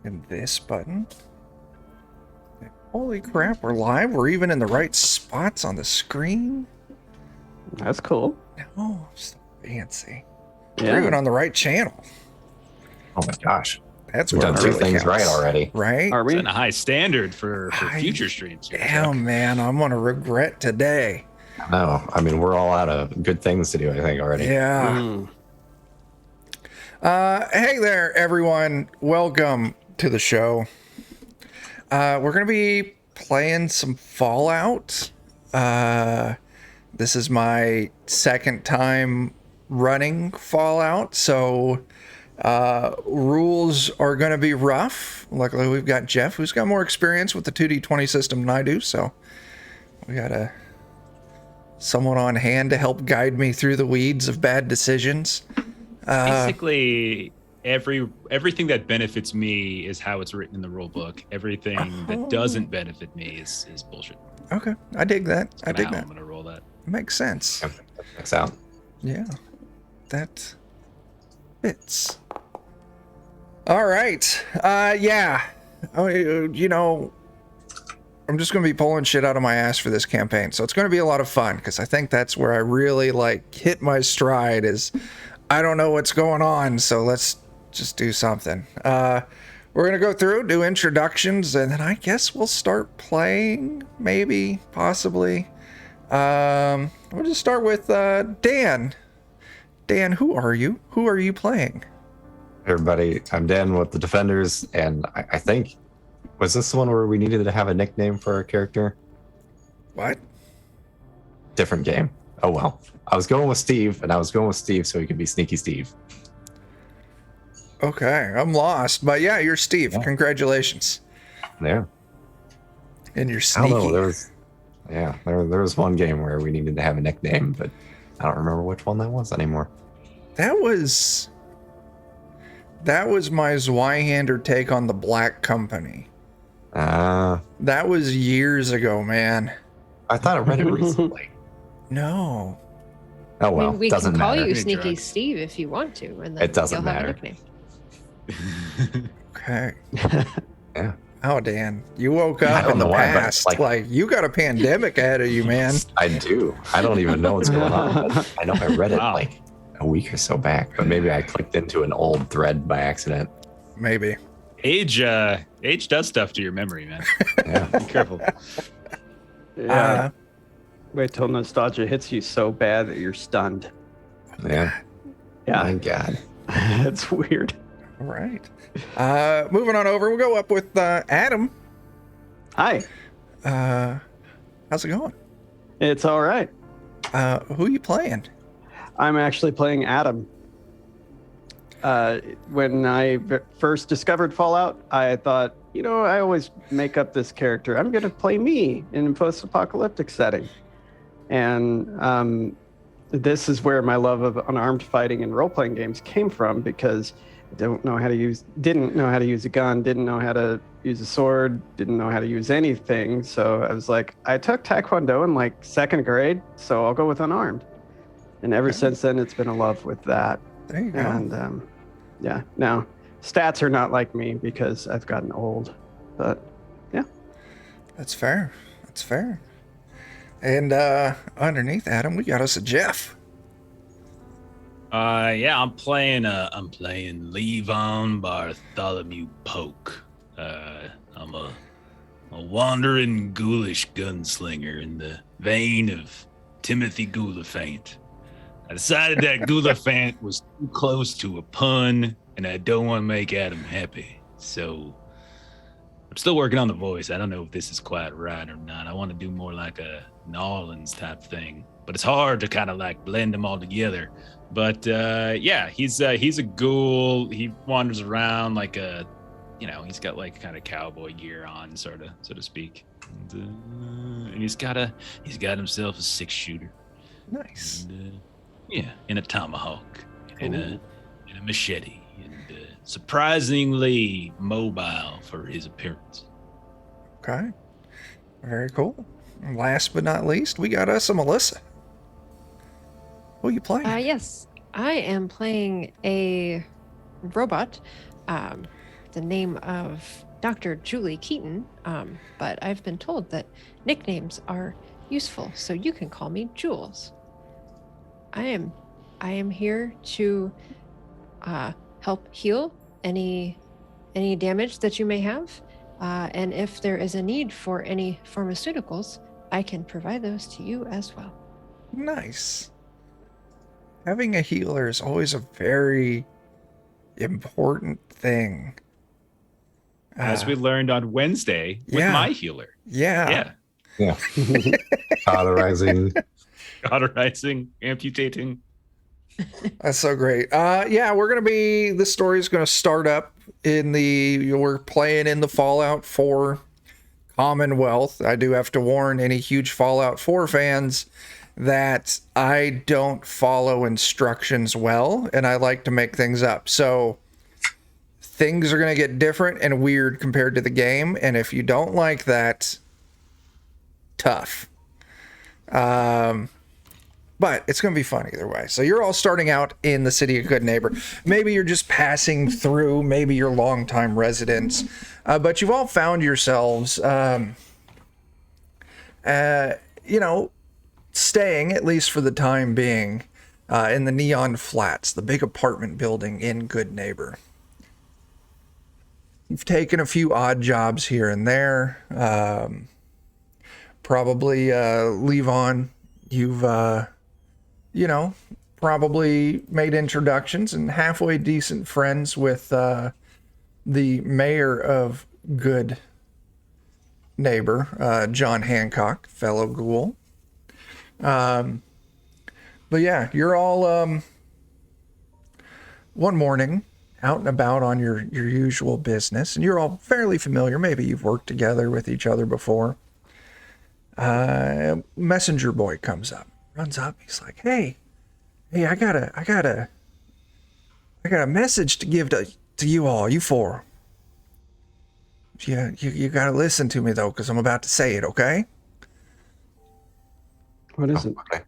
And this button. Holy crap, we're live. We're even in the right spots on the screen. That's cool. Oh, so fancy. Yeah. We're even on the right channel. Oh my gosh. That's We've where done it two really things counts. right already. Right? Are we? Setting a high standard for future streams here, Chuck. Damn, man, I'm gonna regret today. No, I mean, we're all out of good things to do, I think, already. Yeah. Mm. Hey there, everyone. Welcome to the show. We're going to be playing some Fallout. This is my second time running Fallout, so rules are going to be rough. Luckily, we've got Jeff, who's got more experience with the 2D20 system than I do, so we got someone on hand to help guide me through the weeds of bad decisions. Basically, everything that benefits me is how it's written in the rule book. Everything that doesn't benefit me is bullshit. Okay, I dig that. I dig that. I'm gonna roll that. Makes sense. Yeah, that checks out. Yeah, that fits. All right. Yeah. You know, I'm just going to be pulling shit out of my ass for this campaign. So it's going to be a lot of fun because I think that's where I really hit my stride is I don't know what's going on. So let's just do something. We're going to go through, do introductions, and then I guess we'll start playing, maybe, possibly. We'll just start with Dan. Dan, who are you? Who are you playing? Hey everybody, I'm Dan with the Defenders, and I think, was this the one where we needed to have a nickname for our character? What? Different game. Oh well. I was going with Steve, and I was going with Steve so he could be Sneaky Steve. Okay, I'm lost. But yeah, you're Steve. Yeah. Congratulations. Yeah. And you're I sneaky. don't know, there was one game where we needed to have a nickname, but I don't remember which one that was anymore. That was my Zweihander take on the Black Company. That was years ago, man. I thought I read it recently. No. Oh well, I mean, we doesn't can call matter. you Good Sneaky drug. Steve if you want to, and then It doesn't you'll have matter. a nickname. Okay. Yeah. Oh, Dan, you woke I up don't in the know why, but, past. like- You got a pandemic ahead of you, man. I do. I don't even know what's going on. But I know I read it Wow. like a week or so back, but maybe I clicked into an old thread by accident. Maybe. Age does stuff to your memory, man. Yeah. Be careful. Yeah. Wait till nostalgia hits you so bad that you're stunned. Yeah. Yeah. My God. That's weird. All right. Moving on over, we'll go up with Adam. Hi. How's it going? It's all right. Who are you playing? I'm actually playing Adam. When I first discovered Fallout, I thought, I always make up this character. I'm going to play me in a post-apocalyptic setting. And this is where my love of unarmed fighting and role-playing games came from, because I didn't know how to use a gun, didn't know how to use a sword, didn't know how to use anything. So I was like, I took Taekwondo in second grade, so I'll go with unarmed. And ever since then, it's been a love with that. There you go. And yeah, now stats are not like me because I've gotten old, but yeah. That's fair. That's fair. And underneath Adam, we got us a Jeff. Yeah, I'm playing Levon Bartholomew Polk. I'm a wandering ghoulish gunslinger in the vein of Timothy Gouliphant. I decided that Gouliphant was too close to a pun, and I don't want to make Adam happy. So I'm still working on the voice. I don't know if this is quite right or not. I want to do more like a New Orleans type thing, but it's hard to kind of blend them all together. But yeah, he's a ghoul. He wanders around like he's got kind of cowboy gear on, so to speak. And he's got himself a 6-shooter. Nice. And, yeah, and a tomahawk, and a machete, and surprisingly mobile for his appearance. Okay. Very cool. And last but not least, we got us a Melissa. Who are you playing? Yes, I am playing a robot the name of Dr. Julie Keaton, but I've been told that nicknames are useful, so you can call me Jules. I am here to help heal any damage that you may have, and if there is a need for any pharmaceuticals, I can provide those to you as well. Nice. Having a healer is always a very important thing. As we learned on Wednesday with yeah. my healer. Yeah. Yeah. Cauterizing. Cauterizing, amputating. That's so great. Yeah, this story is going to start up we're playing in the Fallout 4 Commonwealth. I do have to warn any huge Fallout 4 fans that I don't follow instructions well, and I like to make things up. So things are going to get different and weird compared to the game, and if you don't like that, tough. But it's going to be fun either way. So you're all starting out in the city of Good Neighbor. Maybe you're just passing through. Maybe you're longtime residents. But you've all found yourselves, staying, at least for the time being, in the Neon Flats, the big apartment building in Good Neighbor. You've taken a few odd jobs here and there. Probably, Levon, you've... probably made introductions and halfway decent friends with the mayor of Good Neighbor, John Hancock, fellow ghoul. But yeah, you're all one morning out and about on your usual business, and you're all fairly familiar. Maybe you've worked together with each other before. Messenger boy comes up. Runs up, he's like, hey, I got a message to give to you all, you four. Yeah, you gotta listen to me though, because I'm about to say it, okay? What is it? Okay.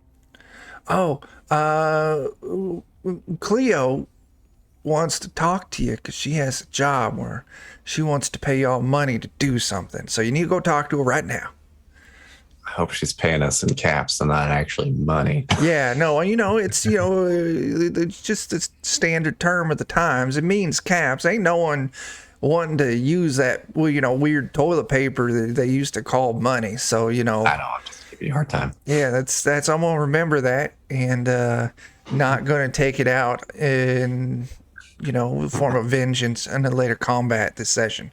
Cleo wants to talk to you because she has a job where she wants to pay y'all money to do something. So you need to go talk to her right now. I hope she's paying us in caps and not actually money. Yeah, no, it's it's just a standard term of the times. It means caps. Ain't no one wanting to use that weird toilet paper that they used to call money. So I know, I'm just giving you a hard time. Yeah, that's I'm gonna remember that and not gonna take it out in the form of vengeance in a later combat this session.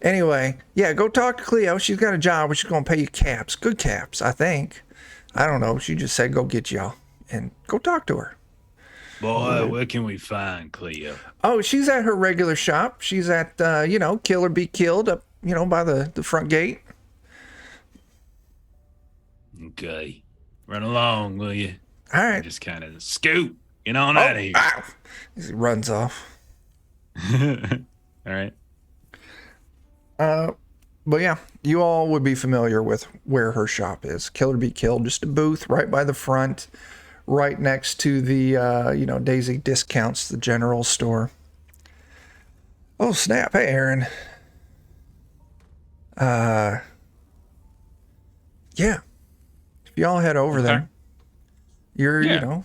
Anyway, yeah, go talk to Cleo. She's got a job where she's going to pay you caps. Good caps, I think. I don't know. She just said go get y'all. And go talk to her. Boy, where can we find Cleo? Oh, she's at her regular shop. She's at, Kill or Be Killed up, by the front gate. Okay. Run along, will you? All right. Just kind of scoot. Get on out of here. Ow. He runs off. All right. But yeah, you all would be familiar with where her shop is. Kill or Be Killed, just a booth right by the front, right next to the, Daisy Discounts, the general store. Oh, snap. Hey, Aaron. Yeah. If y'all head over there, you're,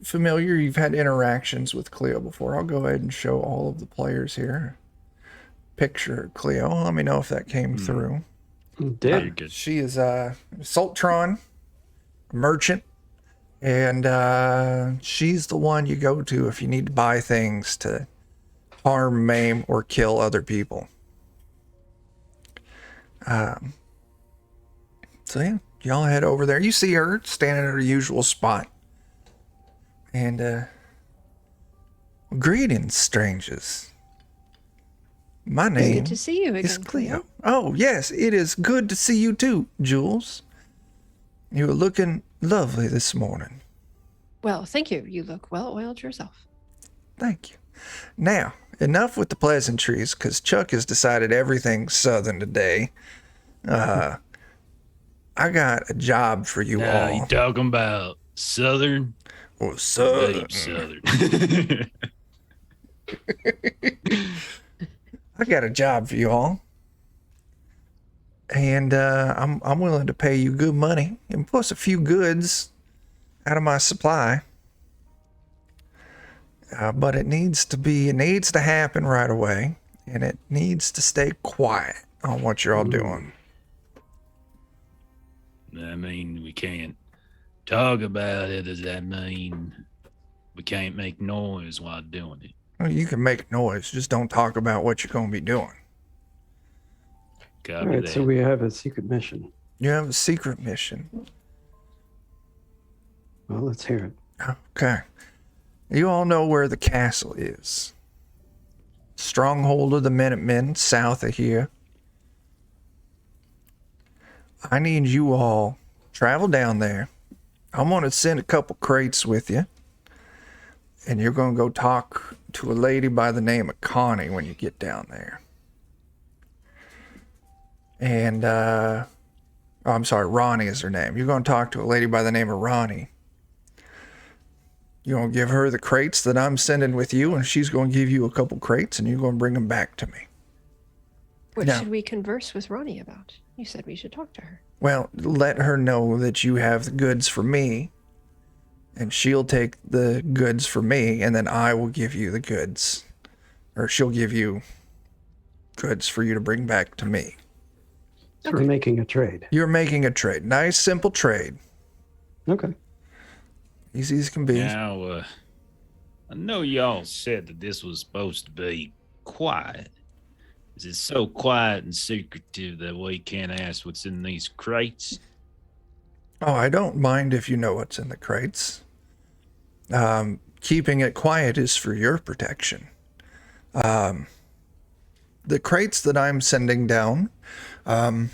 familiar. You've had interactions with Cleo before. I'll go ahead and show all of the players here. Picture Cleo. Let me know if that came through. Did. Good. She is Sultron, merchant, and she's the one you go to if you need to buy things to harm, maim, or kill other people. So yeah, y'all head over there. You see her standing at her usual spot. And greetings, strangers. My name Good to see you again, is Cleo. Oh, yes, it is good to see you too, Jules. You are looking lovely this morning. Well, thank you. You look well oiled yourself. Thank you. Now, enough with the pleasantries, because Chuck has decided everything's Southern today. I got a job for you Now all. you talking about Southern? Or Southern. Deep Southern. I got a job for you all. And I'm willing to pay you good money and plus a few goods out of my supply. But it needs to happen right away, and it needs to stay quiet on what you're all doing. I mean, we can't talk about it. Does that mean we can't make noise while doing it? Well, you can make noise, just don't talk about what you're going to be doing. All Copy right, that. so we have a secret mission. You have a secret mission. Well, let's hear it. Okay. You all know where the castle is. Stronghold of the Minutemen, south of here. I need you all travel down there. I'm going to send a couple crates with you. And you're going to go talk to a lady by the name of Connie when you get down there. And, I'm sorry, Ronnie is her name. You're going to talk to a lady by the name of Ronnie. You're going to give her the crates that I'm sending with you, and she's going to give you a couple crates, and you're going to bring them back to me. What Yeah. should we converse with Ronnie about? You said we should talk to her. Well, let her know that you have the goods for me, and she'll take the goods for me, and then I will give you the goods. Or she'll give you goods for you to bring back to me. So we're making a trade. You're making a trade. Nice, simple trade. Okay. Easy as can be. Now, I know y'all said that this was supposed to be quiet. Is it so quiet and secretive that we can't ask what's in these crates? Oh, I don't mind if you know what's in the crates. Keeping it quiet is for your protection. The crates that I'm sending down are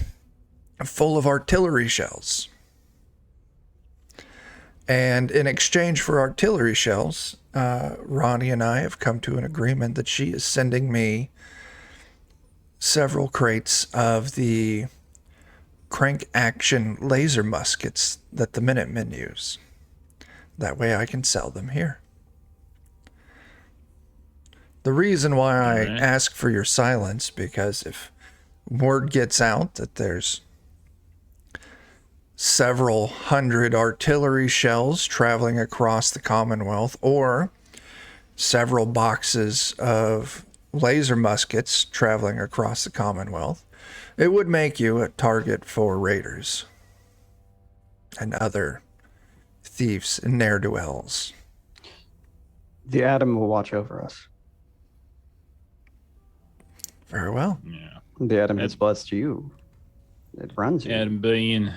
full of artillery shells. And in exchange for artillery shells, Ronnie and I have come to an agreement that she is sending me several crates of the crank action laser muskets that the Minutemen use. That way I can sell them here. The reason why I Alright. ask for your silence, because if word gets out that there's several hundred artillery shells traveling across the Commonwealth, or several boxes of laser muskets traveling across the Commonwealth, it would make you a target for raiders and other thieves and ne'er-do-wells. The Atom will watch over us. Very well. Yeah. The Atom has blessed you. It runs you. Adam being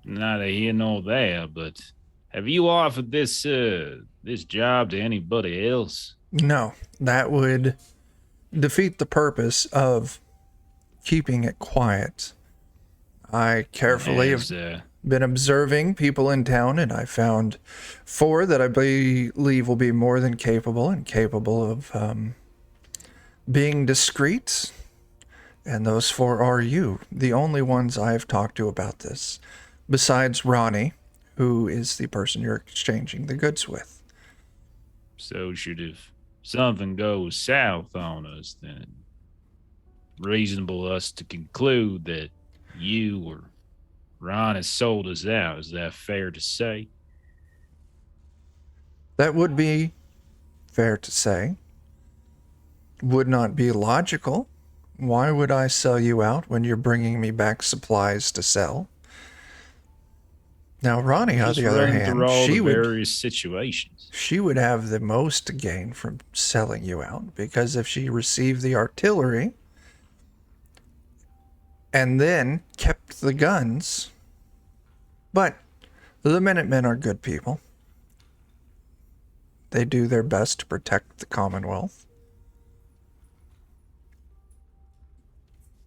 neither here nor there, but have you offered this this job to anybody else? No, that would defeat the purpose of keeping it quiet. I carefully have Has, been observing people in town, and I found 4 that I believe will be more than capable of being discreet. And those 4 are you, the only ones I've talked to about this, besides Ronnie, who is the person you're exchanging the goods with. So should if something goes south on us, then reasonable us to conclude that you or Ron has sold us out. Is that fair to say? That would be fair to say. Would not be logical. Why would I sell you out when you're bringing me back supplies to sell? Now, Ronnie, on Just the other running hand, through all she the would various situations. she would have the most to gain from selling you out, because if she received the artillery and then kept the guns, but the Minutemen are good people. They do their best to protect the Commonwealth.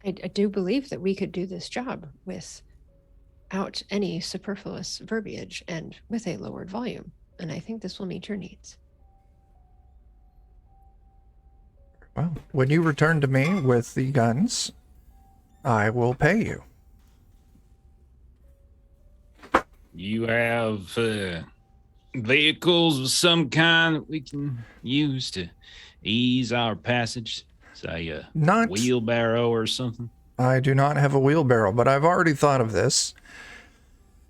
I do believe that we could do this job without any superfluous verbiage and with a lowered volume. And I think this will meet your needs. Well, when you return to me with the guns, I will pay you. You have vehicles of some kind that we can use to ease our passage? Say a Not- wheelbarrow or something? I do not have a wheelbarrow, but I've already thought of this.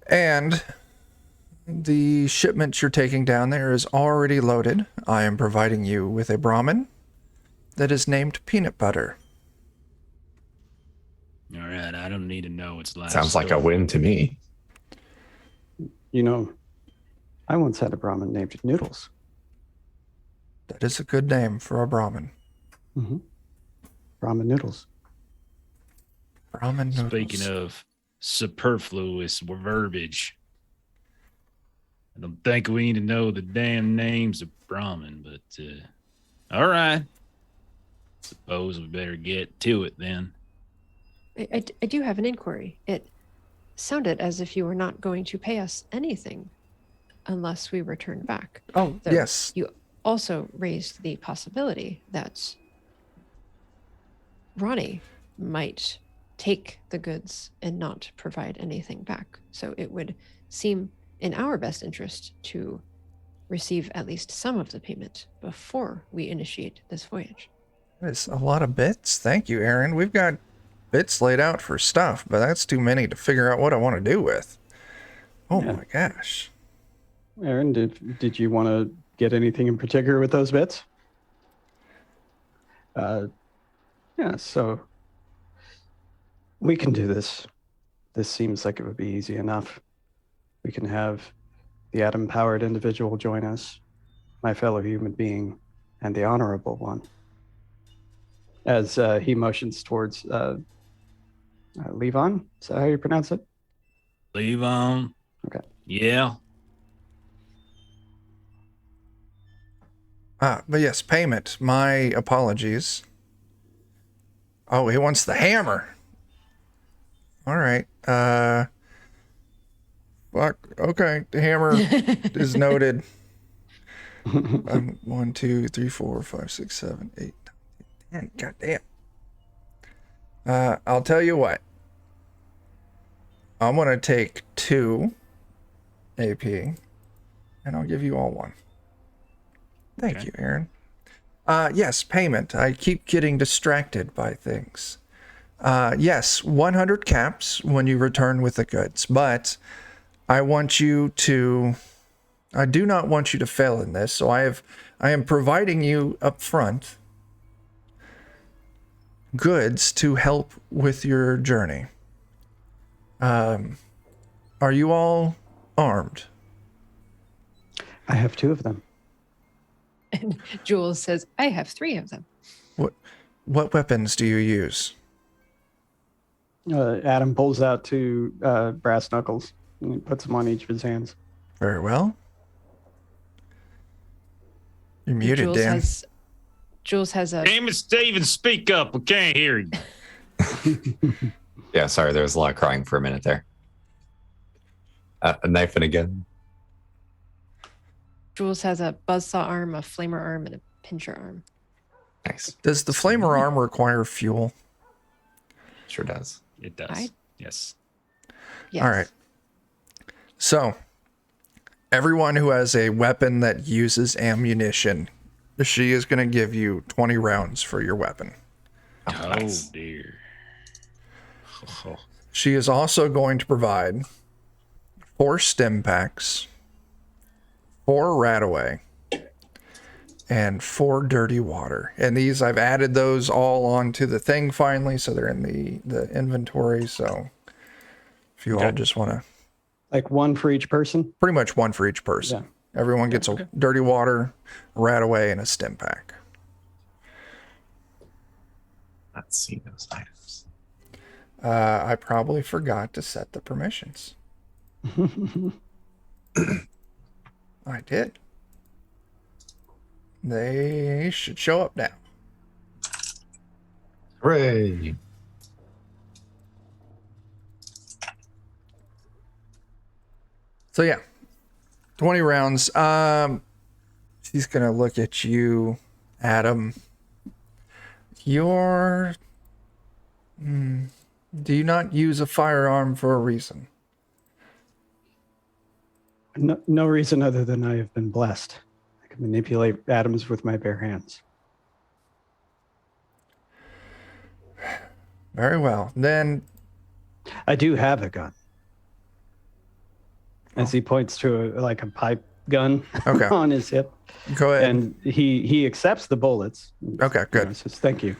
And the shipment you're taking down there is already loaded. I am providing you with a Brahmin that is named Peanut Butter. All right, I don't need to know its last Sounds like a story. win to me. You know, I once had a Brahmin named Noodles. That is a good name for a Brahmin. Mm-hmm. Brahmin Noodles. Brahmin noodles. Speaking of superfluous verbiage, I don't think we need to know the damn names of Brahmin, but all right. Suppose we better get to it then. I do have an inquiry. It sounded as if you were not going to pay us anything unless we return back. Oh, Though yes. You also raised the possibility that Ronnie might take the goods and not provide anything back. So it would seem in our best interest to receive at least some of the payment before we initiate this voyage. That's a lot of bits. Thank you, Aaron. We've got bits laid out for stuff, but that's too many to figure out what I want to do with. Oh Yeah. my gosh. Aaron, did you want to get anything in particular with those bits? Yeah, so we can do this. This seems like it would be easy enough. We can have the atom-powered individual join us, my fellow human being, and the honorable one. As he motions towards Levon, is that how you pronounce it? Leave on. Okay. Yeah. But yes, payment. My apologies. Oh, he wants the hammer. All right. Fuck. Okay, the hammer is noted. 1, 2, 3, 4, 5, 6, 7, 8, 9, 10. God damn. I'll tell you what. I'm gonna take 2 AP, and I'll give you all 1. Thank you, Aaron. Yes, payment. I keep getting distracted by things. Yes, 100 caps when you return with the goods, but I do not want you to fail in this, so I am providing you up front goods to help with your journey. Are you all armed? I have 2 of them. And Jules says, I have 3 of them. What weapons do you use? Adam pulls out 2 brass knuckles and he puts them on each of his hands. Very well. You're muted, Jules Dan. Jules has a Damn it, Steven, speak up. We can't hear you. Yeah, sorry, there was a lot of crying for a minute there. A knife and a gun. Jules has a buzzsaw arm, a flamer arm, and a pincher arm. Nice. Does the flamer arm require fuel? Sure does. It does. I- Yes. Yes. All right. So, everyone who has a weapon that uses ammunition, she is going to give you 20 rounds for your weapon. Oh, nice. dear. Oh, She is also going to provide 4 stim packs, 4 Radaway, and 4 dirty water. And these, I've added those all onto the thing finally, so they're in the inventory. So if you all just want to, Like 1 for each person? pretty much 1 for each person. Everyone gets a dirty water, Radaway, and a stim pack. Let's see those items. I probably forgot to set the permissions. I did. They should show up now. Hooray! So yeah, 20 rounds. She's gonna look at you, Adam. Do you not use a firearm for a reason? No reason other than I have been blessed. I can manipulate atoms with my bare hands. Very well. Then, I do have a gun. As he points to a pipe gun Okay. on his hip. go ahead. And he accepts the bullets. Okay, good. Says, thank you.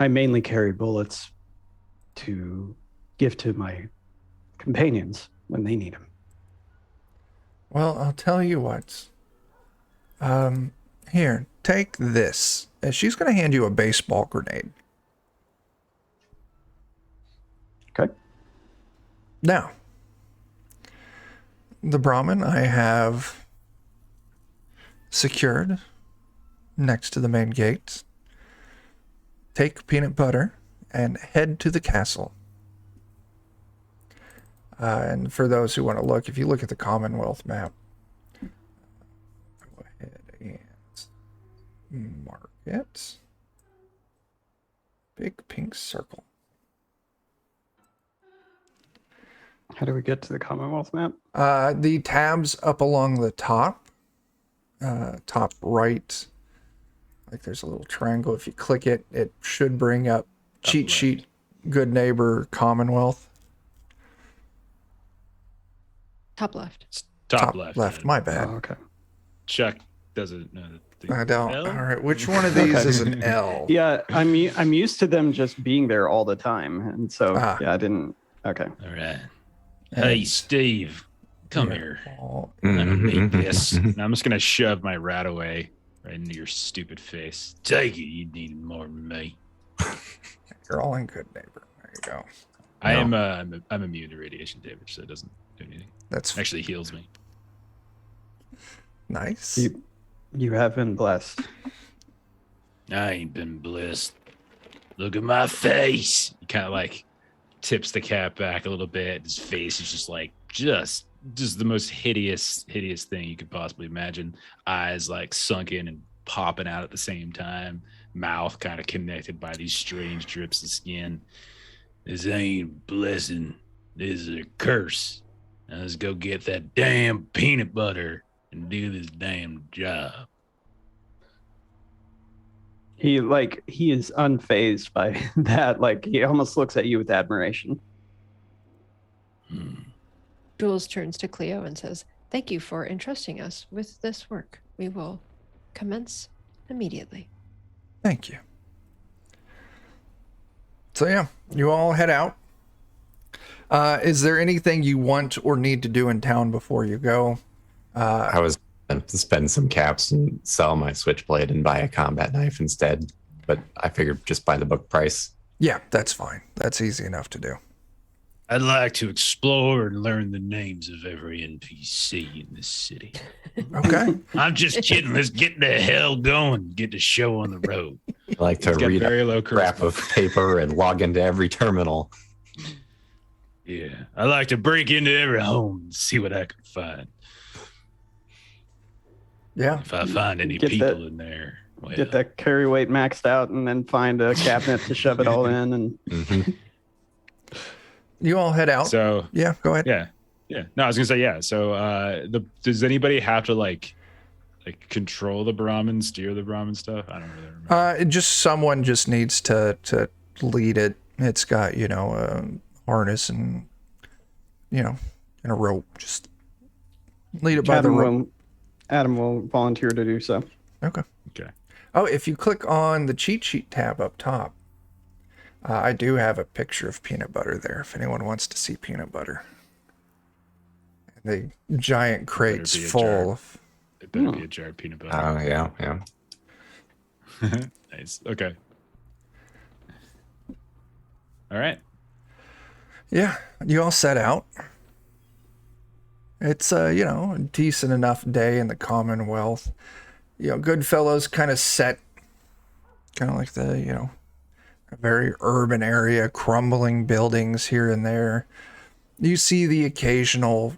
I mainly carry bullets to give to my companions when they need them. Well, I'll tell you what. Here, take this. And she's going to hand you a baseball grenade. Okay. Now, the Brahmin I have secured next to the main gate. Take peanut butter and head to the castle. And for those who want to look, if you look at the Commonwealth map, go ahead and mark it. Big pink circle. How do we get to the Commonwealth map? The tabs up along the top right, like there's a little triangle. If you click it, it should bring up cheat left. sheet, good neighbor, Commonwealth. Top left. It's top left. My bad. Oh, okay. Chuck doesn't know the I don't. L? All right, which one of these Okay. is an L? Yeah, I'm used to them just being there all the time, and so Ah. I didn't. Okay. All right. Hey, Steve, come Yeah. here. Oh, I'm gonna make Mhm. this. And I'm just gonna shove my rat away right into your stupid face. Take it. You need more than me. you're all in good neighbor. There you go. I No. am. I'm immune to radiation damage, so it doesn't do anything. That's Actually, heals me. nice. You have been blessed. I ain't been blessed. Look at my face. He kind of like tips the cap back a little bit. His face is just the most hideous thing you could possibly imagine. Eyes like sunken and popping out at the same time. Mouth kind of connected by these strange drips of skin. This ain't a blessing. This is a curse. Now let's go get that damn peanut butter and do this damn job. He is unfazed by that. Like he almost looks at you with admiration. Jules turns to Cleo and says, "Thank you for entrusting us with this work. We will commence immediately." Thank you. So yeah, you all head out. Is there anything you want or need to do in town before you go? I was going to spend some caps and sell my switchblade and buy a combat knife instead, but I figured just buy the book price. Yeah, that's fine. That's easy enough to do. I'd like to explore and learn the names of every NPC in this city. Okay. I'm just kidding. Let's get the hell going. Get the show on the road. I like to It's got read very a low scrap of paper and log into every terminal. Yeah. I like to break into every home and see what I can find. Yeah. If I find any Get people that- in there. Well, Get that carry weight maxed out, and then find a cabinet to shove it all in. And Mhm. You all head out. So Yeah, go ahead. yeah. No, I was gonna say yeah. So does anybody have to like control the Brahmin, steer the Brahmin stuff? I don't really remember. Someone just needs to lead it. It's got, a harness and, and a rope. Just lead it by the rope. Adam will volunteer to do so. Okay. Okay. Oh, if you click on the cheat sheet tab up top, I do have a picture of peanut butter there if anyone wants to see peanut butter. The giant crates be a full jar. of. It better be a jar of peanut butter. Oh, yeah. Nice. Okay. All right. Yeah, you all set out. It's a decent enough day in the Commonwealth. Goodfellas kind of set, kind of like the a very urban area, crumbling buildings here and there. You see the occasional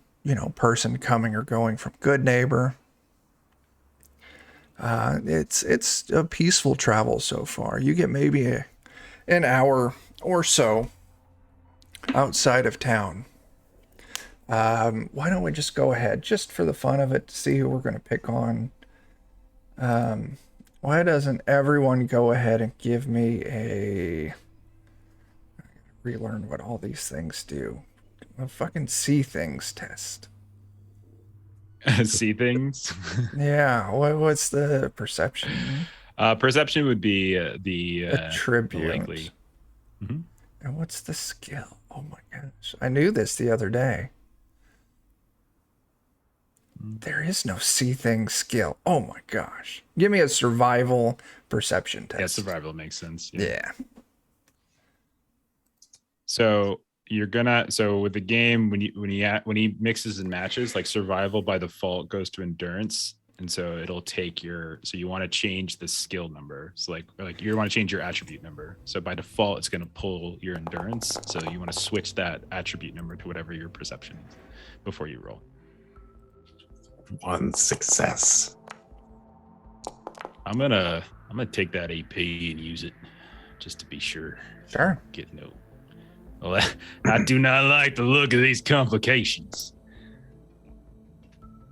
person coming or going from Good Neighbor. It's a peaceful travel so far. You get maybe an hour or so outside of town. Why don't we just go ahead, just for the fun of it, to see who we're going to pick on. Why doesn't everyone go ahead and give me a... Relearn what all these things do. A fucking see things test. See things. Yeah, what's the perception? Perception would be the Attribute. likely. Mhm. And what's the skill? Oh my gosh. I knew this the other day. There is no see things skill. Oh my gosh. Give me a survival perception test. Yeah, survival makes sense. Yeah. So with the game, when he mixes and matches, like survival by default goes to endurance, and so it'll take so you want to change the skill number. So like you want to change your attribute number. So by default, it's going to pull your endurance. So you want to switch that attribute number to whatever your perception is before you roll. 1 success. I'm gonna take that AP and use it just to be sure. Sure. Get no. Well, I do not like the look of these complications.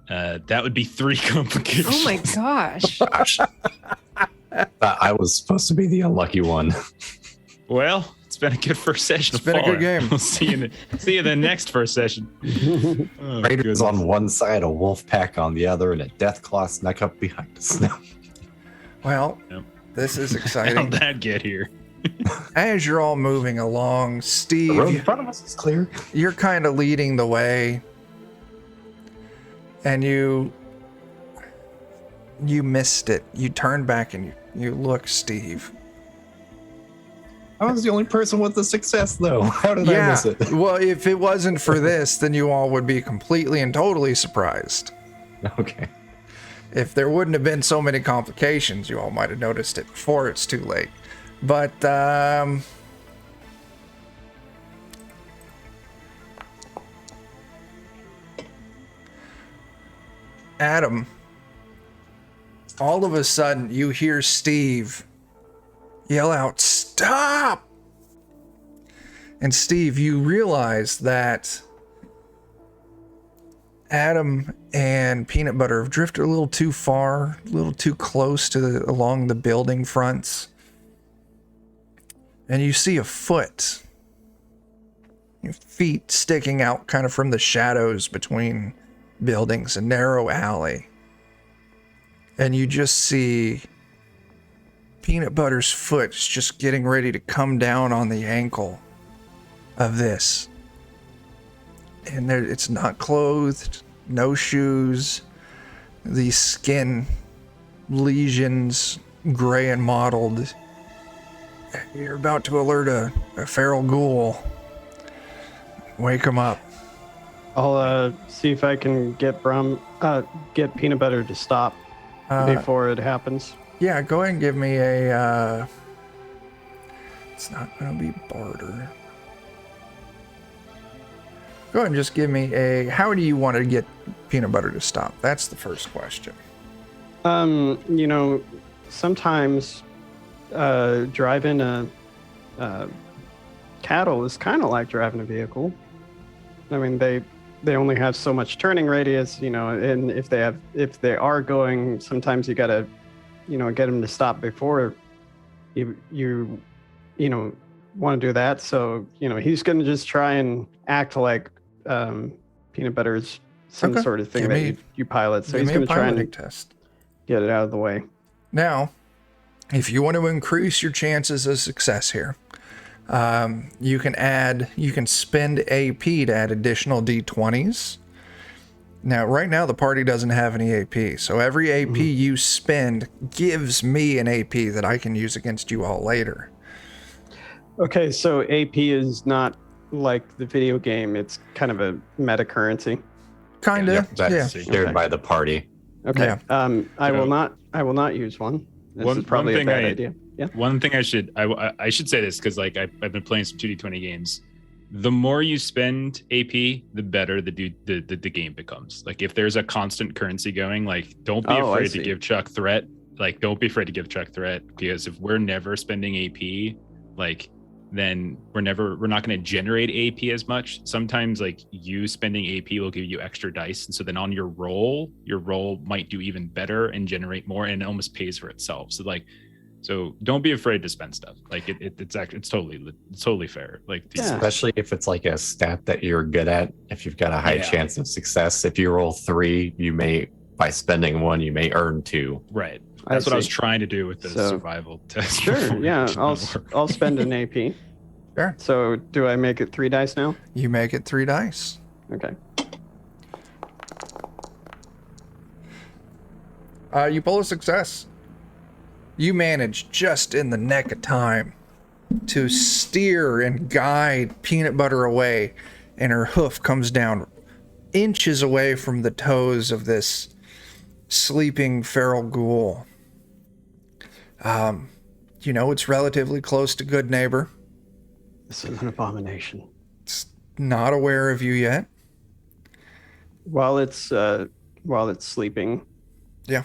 That would be 3 complications. Oh my gosh. Gosh. I was supposed to be the unlucky one. Well, it's been a good first session. It's been a good game. We'll see you in the next first session. Oh, Raiders goodness. on one side, a wolf pack on the other, and a deathclaw snuck up behind us. Well, Yep. this is How'd exciting. that get here? As you're all moving along, The road in Steve, front of us is clear. you're kind of leading the way. And you missed it. You turn back and you look, Steve. I was the only person with the success, though. How did I miss it? Well, if it wasn't for this, then you all would be completely and totally surprised. Okay. If there wouldn't have been so many complications, you all might have noticed it before it's too late. But, Adam, all of a sudden you hear Steve yell out, "Stop!" And Steve, you realize that Adam and Peanut Butter have drifted a little too far, a little too close to along the building fronts. And you see a foot, your feet sticking out kind of from the shadows between buildings, a narrow alley. And you just see Peanut Butter's foot is just getting ready to come down on the ankle of this. And it's not clothed, no shoes, the skin lesions, gray and mottled. You're about to alert a feral ghoul. Wake him up. I'll see if I can get Peanut Butter to stop before it happens. Yeah, go ahead and give me a... it's not going to be barter. Go ahead and just give me a... How do you want to get Peanut Butter to stop? That's the first question. Sometimes driving a cattle is kind of like driving a vehicle. I mean, they only have so much turning radius, and if they are going, sometimes you gotta, get them to stop before you want to do that. So, he's gonna just try and act like Peanut Butter's some Okay. sort of thing Give that me- you pilot. So Give he's me a gonna try piloting and test. get it out of the way. Now, if you want to increase your chances of success here, you can spend AP to add additional D20s. Now, right now, the party doesn't have any AP, so every AP you spend gives me an AP that I can use against you all later. Okay, so AP is not like the video game. It's kind of a meta currency. Kinda, Yep, that's yeah. shared Okay. by the party. Okay. Yeah. I So- will not use one. This One- is probably one a thing bad I- idea. Yeah. One thing I should say this because like I've been playing some 2D20 games. The more you spend AP, the better the game becomes. Like if there's a constant currency going, like don't be Oh, I afraid to see. give Chuck threat. Like don't be afraid to give Chuck threat because if we're never spending AP, like then we're not going to generate AP as much. Sometimes like you spending AP will give you extra dice, and so then on your roll might do even better and generate more, and it almost pays for itself. So don't be afraid to spend stuff. Like it's totally fair. Like especially if it's like a stat that you're good at. If you've got a high chance of success, if you roll 3, you may, by spending 1, you may earn 2. Right. That's what I was trying to do with the survival test. Sure. Yeah. I'll spend an AP. Sure. So do I make it 3 dice now? You make it 3 dice. Okay. You pull a success. You manage just in the nick of time to steer and guide Peanut Butter away, and her hoof comes down inches away from the toes of this sleeping feral ghoul. You know, it's relatively close to Good Neighbor. This is an abomination. It's not aware of you yet. While it's sleeping, yeah,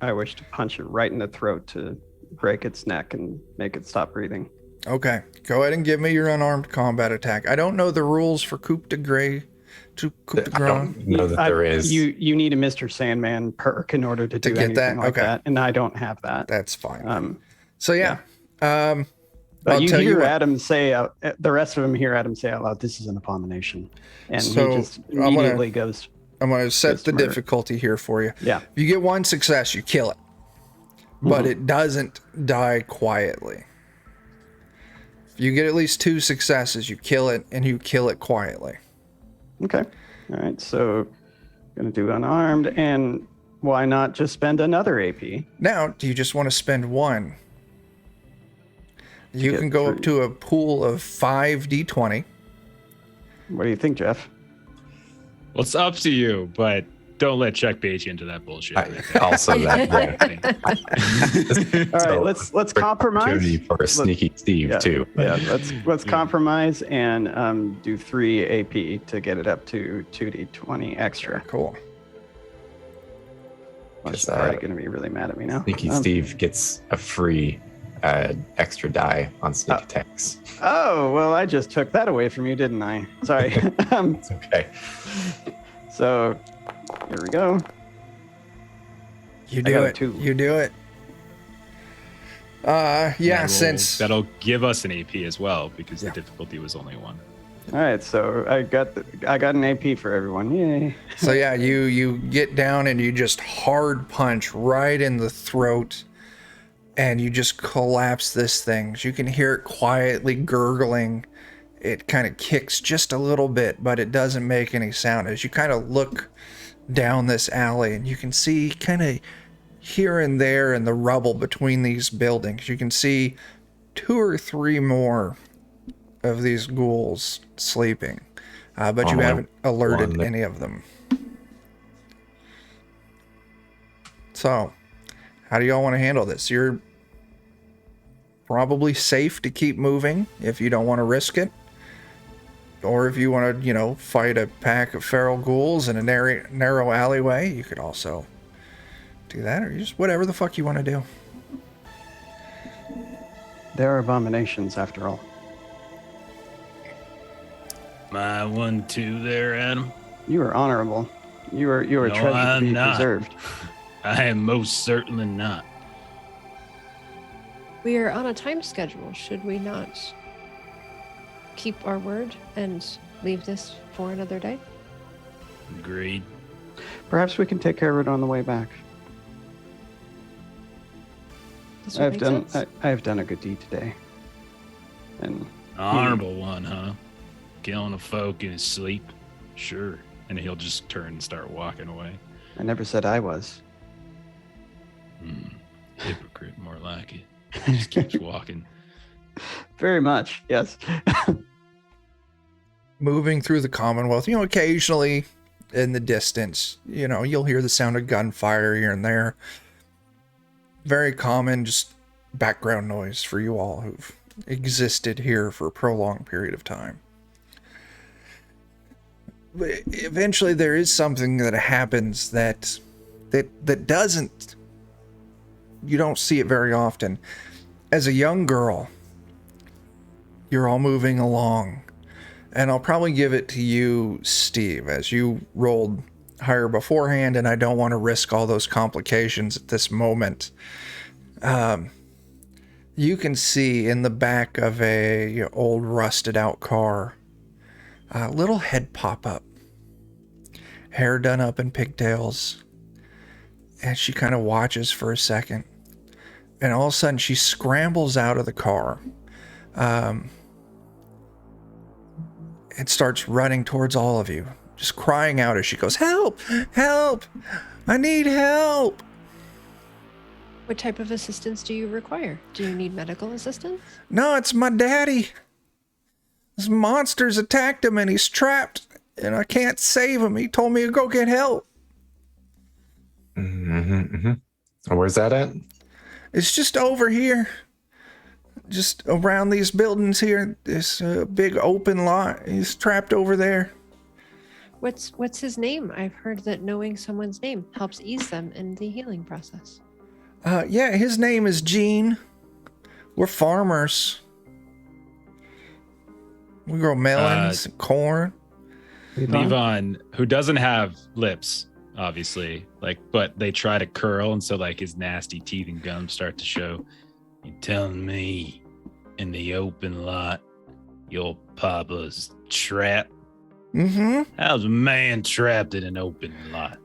I wish to punch it right in the throat to break its neck and make it stop breathing. Okay, go ahead and give me your unarmed combat attack. I don't know the rules for coup de grace. I don't know that there is. You need a Mr. Sandman perk in order to do get anything that? like Okay. that, and I don't have that. That's fine. But I'll you tell hear what. Adam say, the rest of them hear Adam say out loud, "This is an abomination," and So, he just immediately goes. I'm going to set It's the murder. difficulty here for you. Yeah. If you get 1 success, you kill it. But it doesn't die quietly. If you get at least 2 successes, you kill it, and you kill it quietly. Okay. All right. So, gonna do unarmed, and why not just spend another AP? Now, do you just want to spend 1? You get can go up 3. to a pool of 5 d20. What do you think, Jeff? Well, it's up to you, but don't let Chuck bait you into that bullshit. Also, that All right. Let's compromise. opportunity for a sneaky Steve too. Yeah. Let's compromise and do 3 AP to get it up to 2d20 extra. Cool. She's probably gonna be really mad at me now. Sneaky Steve gets a free extra die on sneak attacks. Oh well, I just took that away from you, didn't I? Sorry. It's okay. So here we go. You I do got a it. 2. You do it. Since that'll give us an AP as well because the difficulty was only 1. All right, so I got an AP for everyone. Yay! So yeah, you get down and you just hard punch right in the throat, and you just collapse this thing. You can hear it quietly gurgling. It kind of kicks just a little bit, but it doesn't make any sound. As you kind of look down this alley, and you can see kind of here and there in the rubble between these buildings, you can see 2 or 3 more of these ghouls sleeping, but you haven't alerted any of them. So, how do y'all want to handle this? You're probably safe to keep moving if you don't want to risk it. Or if you want to, fight a pack of feral ghouls in a narrow alleyway, you could also do that, or just whatever the fuck you want to do. There are abominations after all. My 1-2 there, Adam. You are honorable. You are No, a treasure to I'm be not. preserved. I am most certainly not. We are on a time schedule. Should we not keep our word and leave this for another day? Agreed. Perhaps we can take care of it on the way back. This would make sense. I have done a good deed today. And Honorable one, huh? Killing a folk in his sleep. Sure. And he'll just turn and start walking away. I never said I was. Hypocrite, more like it. Just keeps walking. Very much, yes. Moving through the Commonwealth, occasionally in the distance, you'll hear the sound of gunfire here and there. Very common, just background noise for you all who've existed here for a prolonged period of time. But eventually there is something that happens that doesn't, you don't see it very often. As a young girl, you're all moving along. And I'll probably give it to you, Steve, as you rolled higher beforehand, and I don't want to risk all those complications at this moment. You can see in the back of a old rusted out car, a little head pop up, hair done up in pigtails, and she kind of watches for a second, and all of a sudden she scrambles out of the car and starts running towards all of you, just crying out as she goes, "Help! Help! I need help!" What type of assistance do you require? Do you need medical assistance? "No, it's my daddy. This monster's attacked him and he's trapped and I can't save him. He told me to go get help." Where's that at? "It's just over here. Just around these buildings here. This big open lot. He's trapped over there." What's his name? I've heard that knowing someone's name helps ease them in the healing process. Yeah, his name is Gene. We're farmers. We grow melons, and corn. Levon, who doesn't have lips, obviously, but they try to curl, and so his nasty teeth and gums start to show. "You telling me in the open lot your papa's trapped? Mm-hmm. How's a man trapped in an open lot?"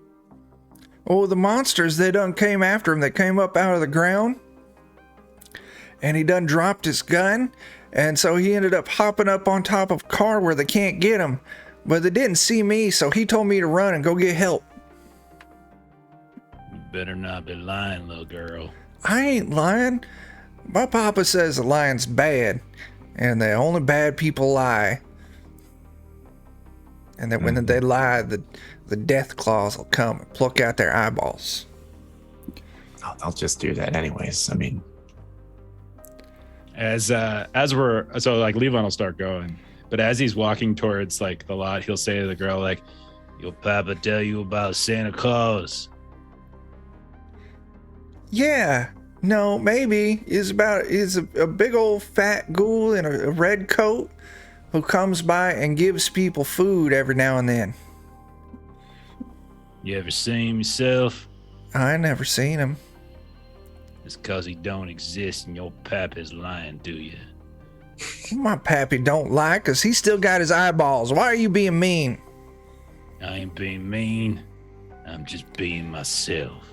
Oh, the monsters, they done came after him. They came up out of the ground. And he done dropped his gun. And so he ended up hopping up on top of a car where they can't get him. But they didn't see me, so he told me to run and go get help. You better not be lying, little girl. I ain't lying. My papa says the lying's bad. And the only bad people lie. And that when they lie, the death claws will come and pluck out their eyeballs. Oh, they'll just do that anyways. I mean, As Levon will start going, but as he's walking towards the lot, he'll say to the girl Your papa tell you about Santa Claus? Yeah. No, maybe. He's a big old fat ghoul in a red coat who comes by and gives people food every now and then. You ever seen him yourself? I never seen him. It's cause he don't exist and your papa's lying to you. My pappy don't lie, 'cause he still got his eyeballs. Why are you being mean? I ain't being mean. I'm just being myself.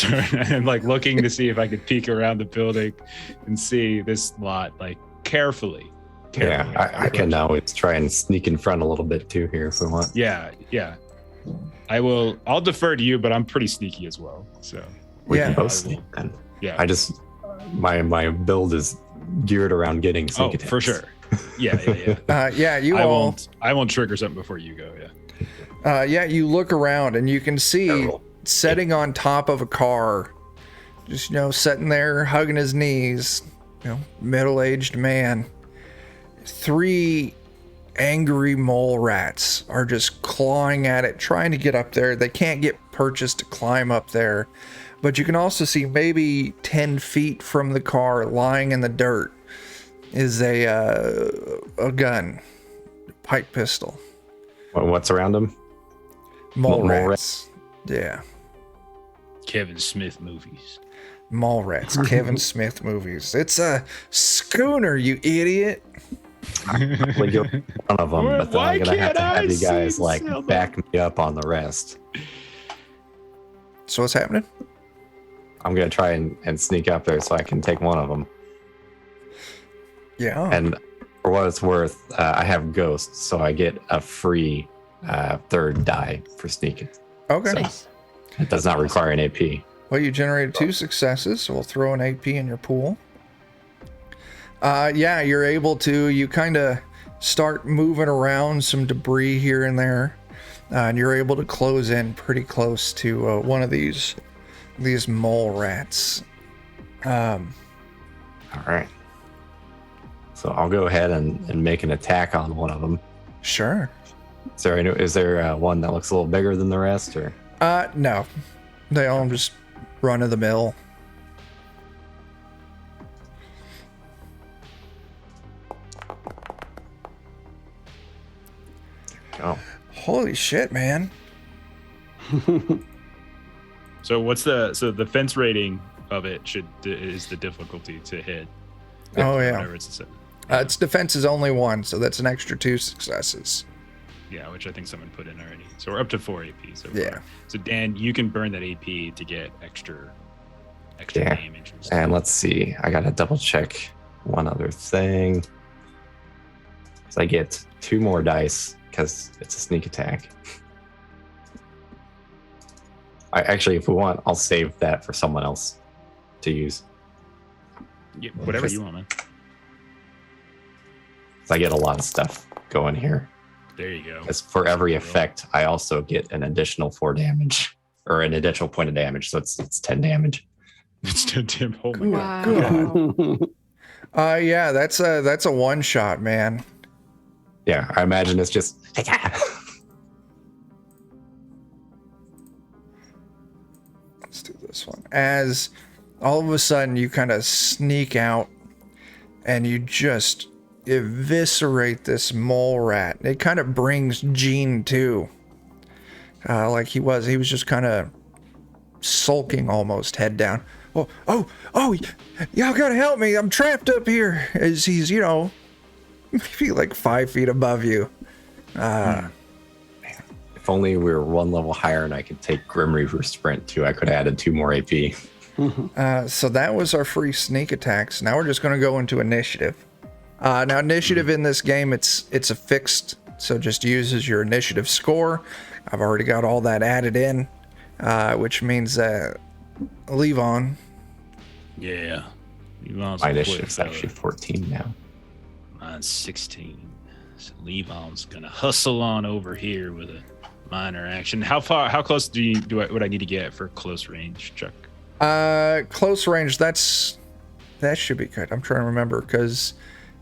and looking to see if I could peek around the building and see this lot carefully. yeah, I can always try and sneak in front a little bit too here if we want. Yeah. I'll defer to you, but I'm pretty sneaky as well. So We Yeah. can both sneak then. yeah. I just my build is geared around getting sneak attacks. For sure. Yeah. You I won't trigger something before you go. Yeah. you look around and you can see Terrible. sitting on top of a car, just sitting there hugging his knees, middle-aged man. 3 angry mole rats are just clawing at it, trying to get up there. They can't get purchase to climb up there, but you can also see maybe 10 feet from the car, lying in the dirt, is a gun, pipe pistol. What's around them? Mole Mole rats. Yeah. Kevin Smith movies. Mall rats, Kevin Smith movies. It's a schooner, you idiot. Probably go one of them, but then Why I'm gonna have to can't have I you guys see Zelda? back me up on the rest. So what's happening? I'm gonna try and sneak up there so I can take one of them. Yeah. And for what it's worth, I have ghosts, so I get a free 3rd die for sneaking. Okay. Nice. It does not require an AP. Well, you generated 2 successes, so we'll throw an AP in your pool. You're able to. You kind of start moving around some debris here and there, and you're able to close in pretty close to one of these mole rats. All right. So I'll go ahead and make an attack on one of them. Sure. Is there one that looks a little bigger than the rest, or? No. They all just run of the mill. go. Holy shit, man. So the defense rating of it is the difficulty to hit. Oh, yeah. Whatever it's set. Its defense is only 1, so that's an extra 2 successes. Yeah, which I think someone put in already. So we're up to 4 AP so far. Yeah. So Dan, you can burn that AP to get extra Yeah. damage. And stuff. And let's see. I gotta double check one other thing. So I get 2 more dice because it's a sneak attack. Actually, if we want, I'll save that for someone else to use. Yeah, whatever you want, man. So I get a lot of stuff going here. There you go. Because for every effect, I also get an additional 4 damage or an additional point of damage. So it's 10 damage. It's 10 damage. Oh my god. Wow. Yeah, that's a one shot, man. Yeah, I imagine it's just. Let's do this one. As all of a sudden you kind of sneak out and you just eviscerate this mole rat. It kind of brings Gene too. Like he was just kind of sulking almost, head down. Oh, y'all gotta help me. I'm trapped up here. As he's, maybe like 5 feet above you. If only we were 1 level higher and I could take Grim Reaper Sprint too, I could have added 2 more AP. So that was our free sneak attacks. Now we're just going to go into initiative. Now initiative in this game, it's a fixed, so just uses your initiative score. I've already got all that added in, which means that Levon. Yeah. My initiative's actually 14 now. Mine's 16. So Levon's gonna hustle on over here with a minor action. How close would I need to get for close range, Chuck? Close range, that should be good. I'm trying to remember because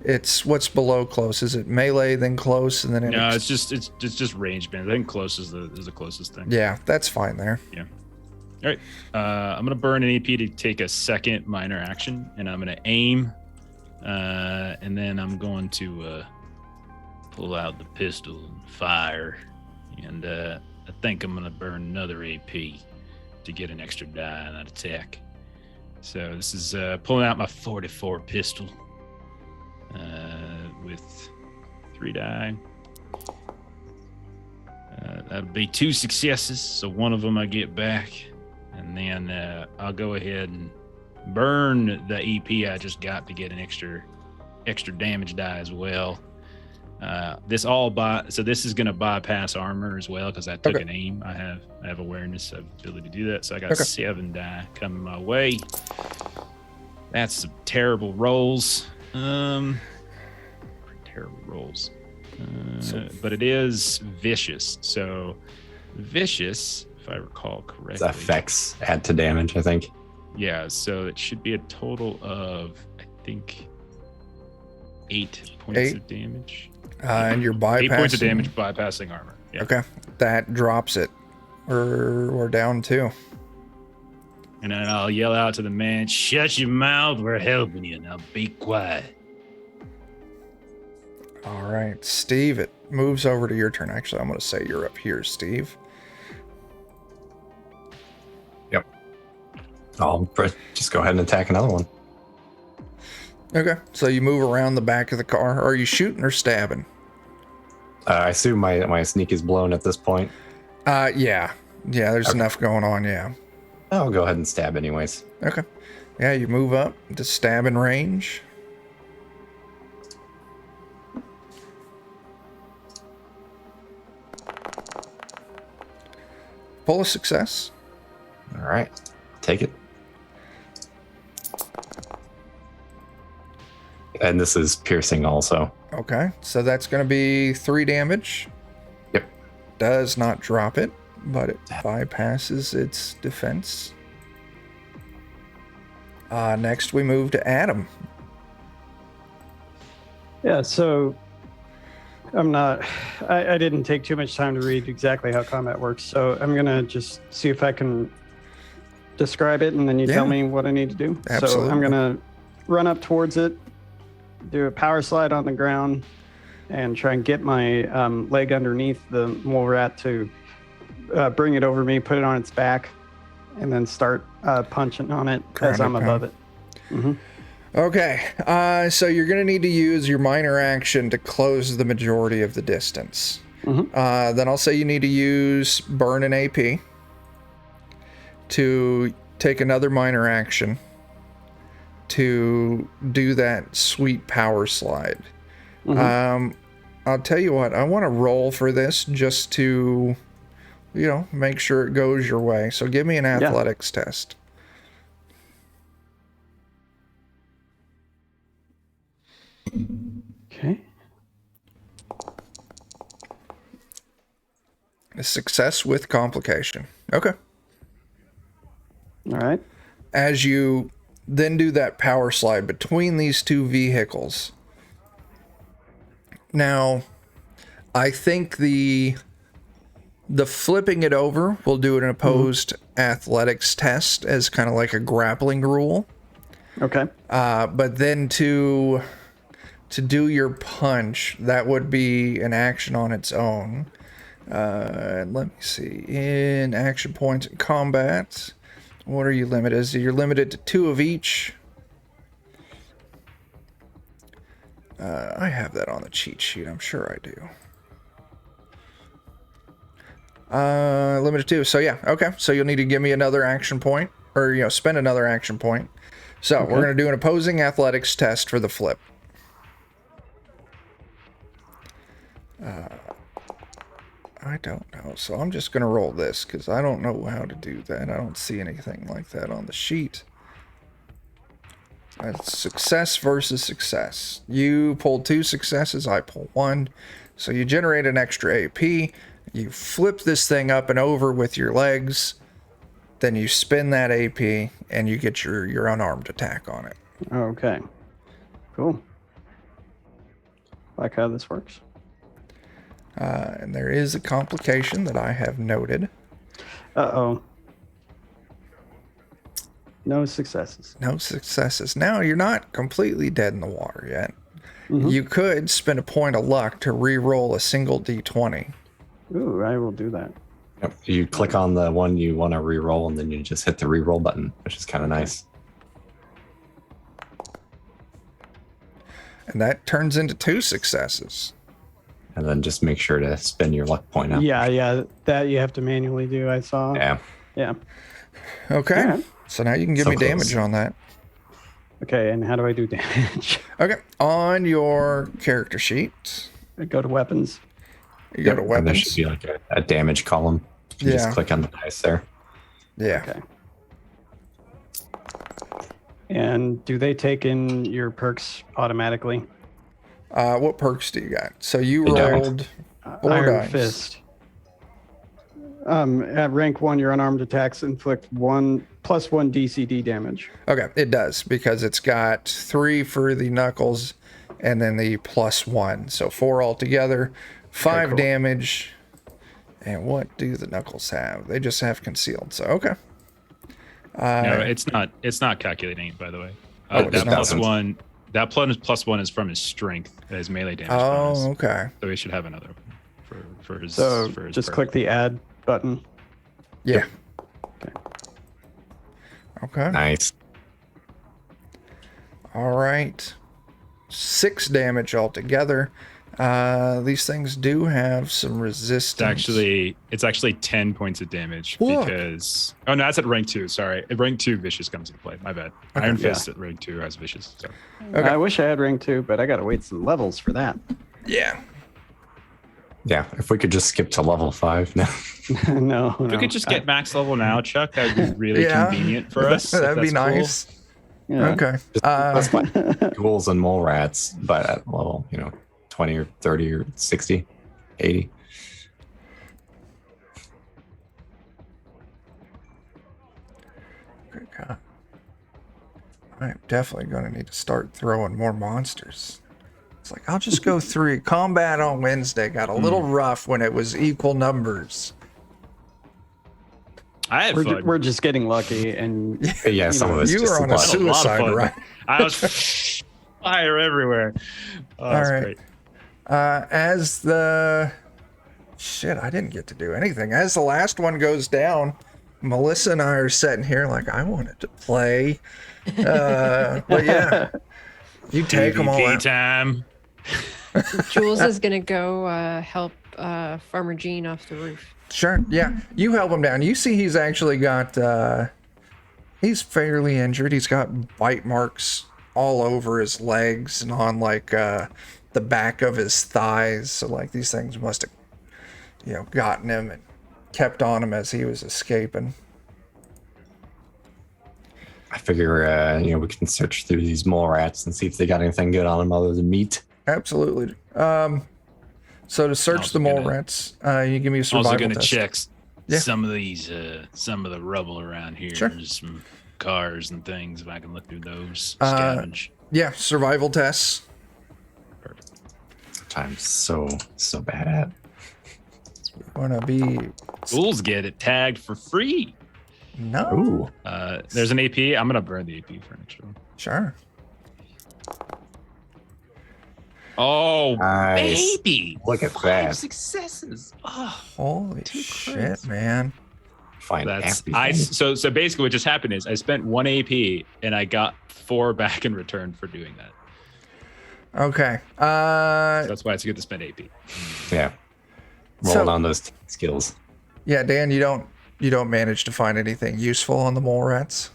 it's what's below close. Is it melee then close and then No, it's just range band. I think close is the closest thing. Yeah, that's fine there. Yeah. All right. I'm gonna burn an AP to take a second minor action, and I'm gonna aim, and then I'm going to pull out the pistol and fire, and I think I'm gonna burn another AP to get an extra die on that attack. So this is pulling out my 44 pistol with 3 die. That'll be 2 successes, so one of them I get back, and then I'll go ahead and burn the EP I just got to get an extra damage die as well. This is going to bypass armor as well because I took an aim. I have awareness of ability to do that, so I got 7 die coming my way. That's some terrible rolls. Terrible rolls. But it is vicious. So vicious, if I recall correctly. Its effects add to damage, I think. Yeah, so it should be a total of, I think, 8 points of damage. And you're bypassing. 8 points of damage bypassing armor. Yeah. Okay, that drops it. We're down 2. And then I'll yell out to the man, "Shut your mouth, we're helping you. Now be quiet." All right, Steve, it moves over to your turn. Actually, I'm going to say you're up here, Steve. Yep. I'll just go ahead and attack another one. Okay, so you move around the back of the car. Are you shooting or stabbing? I assume my sneak is blown at this point. Yeah, there's enough going on, yeah. I'll go ahead and stab anyways. Okay. Yeah, you move up to stabbing range. Pull a success. All right, take it. And this is piercing also. Okay, so that's going to be 3 damage. Yep. Does not drop it, but it bypasses its defense. Next, we move to Adam. Yeah, so I didn't take too much time to read exactly how combat works, so I'm going to just see if I can describe it, and then you tell me what I need to do. Absolutely. So I'm going to run up towards it, do a power slide on the ground, and try and get my leg underneath the mole rat to bring it over me, put it on its back, and then start punching on it as I'm above it. Mm-hmm. Okay, so you're going to need to use your minor action to close the majority of the distance. Mm-hmm. Then I'll say you need to use burn an AP to take another minor action to do that sweet power slide. Mm-hmm. I'll tell you what, I want to roll for this just to, make sure it goes your way. So give me an athletics test. Okay. A success with complication. Okay. All right. As you then do that power slide between these two vehicles. Now, I think the flipping it over will do an opposed athletics test as kind of like a grappling rule. Okay. But then to do your punch, that would be an action on its own. Let me see. In action points in combat, what are you limited? You're limited to 2 of each. I have that on the cheat sheet. I'm sure I do. Limited 2. So yeah, okay. So you'll need to give me another action point, or spend another action point. So we're going to do an opposing athletics test for the flip. I don't know, so I'm just going to roll this because I don't know how to do that. I don't see anything like that on the sheet. It's success versus success. You pulled 2 successes, I pull 1. So you generate an extra AP. You flip this thing up and over with your legs. Then you spin that AP and you get your unarmed attack on it. Okay. Cool. Like how this works. And there is a complication that I have noted. Uh-oh. No successes. No successes. Now, you're not completely dead in the water yet. Mm-hmm. You could spend a point of luck to re-roll a single d20. Ooh, I will do that. Yep. You click on the one you want to re-roll, and then you just hit the re-roll button, which is kind of nice. And that turns into 2 successes. And then just make sure to spend your luck point up. Yeah, that you have to manually do, I saw. Yeah. Okay. Right. So now you can give So me close. damage on that. Okay, and how do I do damage? Okay. On your character sheet, I go to weapons. you go to And there weapons. should be like a damage column. You Yeah. just click on the dice there. Yeah. Okay. And do they take in your perks automatically? What perks do you got? So you They don't. rolled 4 Iron dice. Fist. At rank 1, your unarmed attacks inflict +1 DCD damage. Okay, it does because it's got 3 for the knuckles and then the +1. So 4 altogether, 5 cool. damage. And what do the knuckles have? They just have concealed. So okay. No, it's not calculating it, by the way. Oh, it's that not. +1, that +1 is from his strength, his melee damage Oh, bonus. okay. So he should have another for his. So for his just perk. click the add button. Yeah. Okay. Okay. Nice. All right. 6 damage altogether. These things do have some resistance. It's actually 10 points of damage Whoa. because no, that's at rank 2. Sorry, at rank 2, vicious comes into play. My bad. Okay. Iron Fist at rank 2 has vicious. So. Okay. I wish I had rank 2, but I gotta wait some levels for that. Yeah. Yeah, if we could just skip to level 5 now. no. If we could just get max level now, Chuck, that would be really Yeah. convenient for us. if That'd be that's cool. nice. Yeah. Okay. That's like ghouls and mole rats, but at level, 20 or 30 or 60, 80. Good God. I'm definitely going to need to start throwing more monsters. It's like, I'll just go 3. Combat on Wednesday got a little rough when it was equal numbers. I had fun. We're just getting lucky, and Yeah, some of it's You just were on a luck. I had a lot of suicide fun. run. I was fire everywhere. Oh, All that's right. great. As the shit, I didn't get to do anything. As the last one goes down, Melissa and I are sitting here like I wanted to play. But yeah, you take them all PvP out. time. Jules is gonna go help Farmer Jean off the roof. Sure, yeah. You help him down. You see he's actually got, he's fairly injured. He's got bite marks all over his legs and on like the back of his thighs. So like these things must have, gotten him and kept on him as he was escaping. I figure, we can search through these mole rats and see if they got anything good on them other than meat. Absolutely. So to search Also the mole gonna- rats, you give me a survival Also gonna test. check Yeah. some of these, some of the rubble around here. Sure. Just some cars and things. If I can look through those, Uh, scavenge. Yeah, survival tests. I'm so bad at. Wanna be Fools get it tagged for free. no? Ooh, There's an AP. I'm gonna burn the AP for an extra one. Sure. Oh, nice. baby! Look at 5 that. successes. Oh, Holy Two shit, crits. man. Find that's everything. so basically what just happened is I spent 1 AP and I got 4 back in return for doing that. Okay. So that's why it's good to spend AP. Yeah. So- Rolling on those skills. Yeah, Dan, you don't manage to find anything useful on the mole rats.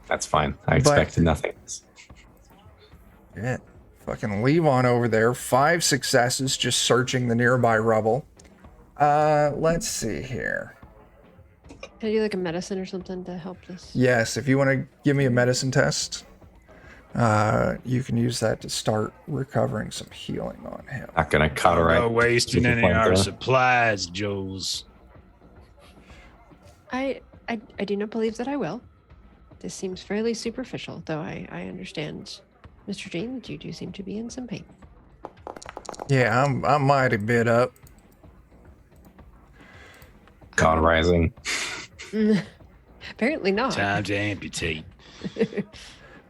That's fine. I expected nothing. Yeah. Fucking leave on over there. 5 successes just searching the nearby rubble. Let's see here. Can I do like a medicine or something to help this? Yes, if you want to give me a medicine test, you can use that to start recovering some healing on him. Not gonna cauterize. No wasting Super any of our flamethrower. supplies, Jules. I do not believe that I will. This seems fairly superficial, though I understand, Mr. Jean, that you do seem to be in some pain. Yeah, I'm mighty bit up. Cauterizing. Apparently not. Time to amputate.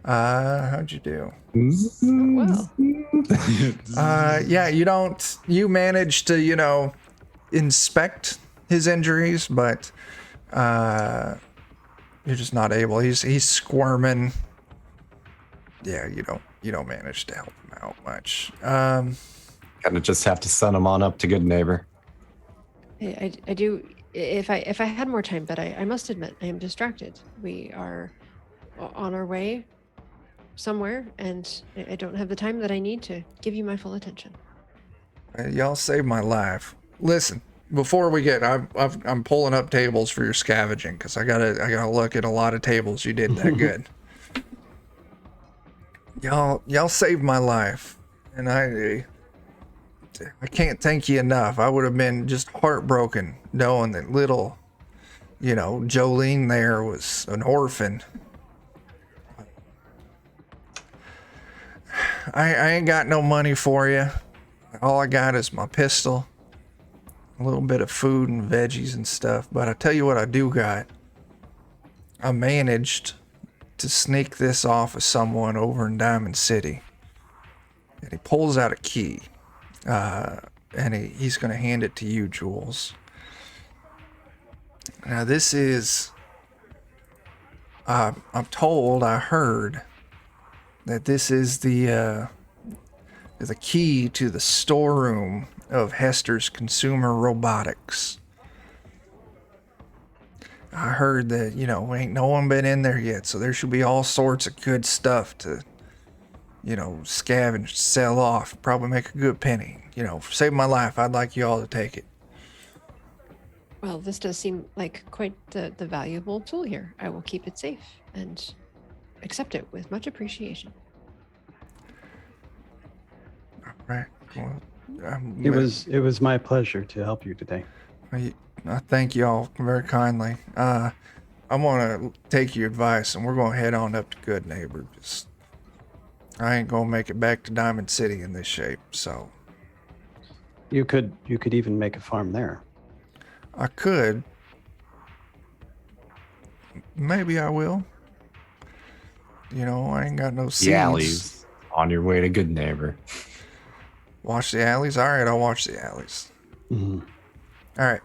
How'd you do? Well, Yeah, you manage to, inspect his injuries, but you're just not able. He's squirming. Yeah, you don't manage to help him out much. Gonna just have to send them on up to good neighbor. I do. If I had more time, but I must admit I am distracted. We are on our way somewhere, and I don't have the time that I need to give you my full attention. Y'all saved my life. Listen, before we get, I'm pulling up tables for your scavenging because I gotta look at a lot of tables you did that good. Y'all saved my life, and I can't thank you enough. I would have been just heartbroken knowing that little, Jolene there was an orphan. I ain't got no money for you. All I got is my pistol, a little bit of food and veggies and stuff. But I tell you what I do got. I managed to sneak this off of someone over in Diamond City. And he pulls out a key. And he's going to hand it to you, Jules. Now this is... I'm told, I heard, that this is the key to the storeroom of Hester's Consumer Robotics. I heard that, ain't no one been in there yet, so there should be all sorts of good stuff to, scavenge, sell off, probably make a good penny. Save my life, I'd like you all to take it. Well, this does seem like quite the valuable tool here. I will keep it safe and accept it with much appreciation. Right. Well, It was my pleasure to help you today. I thank you all very kindly. I'm going to take your advice, and we're going to head on up to Good Neighbor. I ain't going to make it back to Diamond City in this shape, so... You could even make a farm there. I could. Maybe I will. I ain't got no seeds. The alleys on your way to good neighbor. Watch the alleys. All right, I'll watch the alleys. Mhm. All right.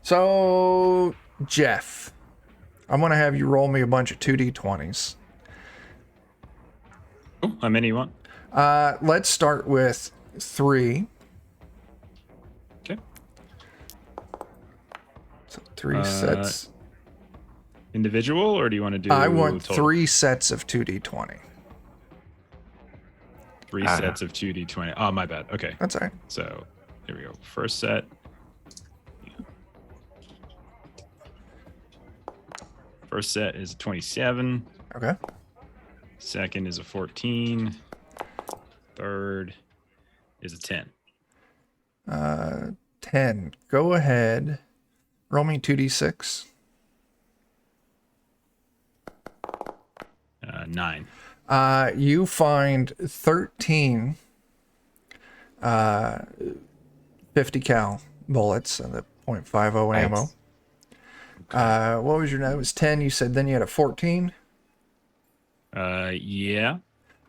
So, Jeff, I'm going to have you roll me a bunch of 2d20s. Oh, how many you want? Let's start with 3. Okay. So 3 sets. Individual, or do you want to do? I want total? 3 sets of 2d20. 3 sets of 2d20. Oh, my bad. Okay. That's all right. So here we go. First set. First set is a 27. Okay. Second is a 14. Third is a 10. 10. Go ahead. Roll me 2d6. 9. You find 13 50 cal bullets and the .50 ammo. What was your name? It was 10. You said then you had a 14. Yeah.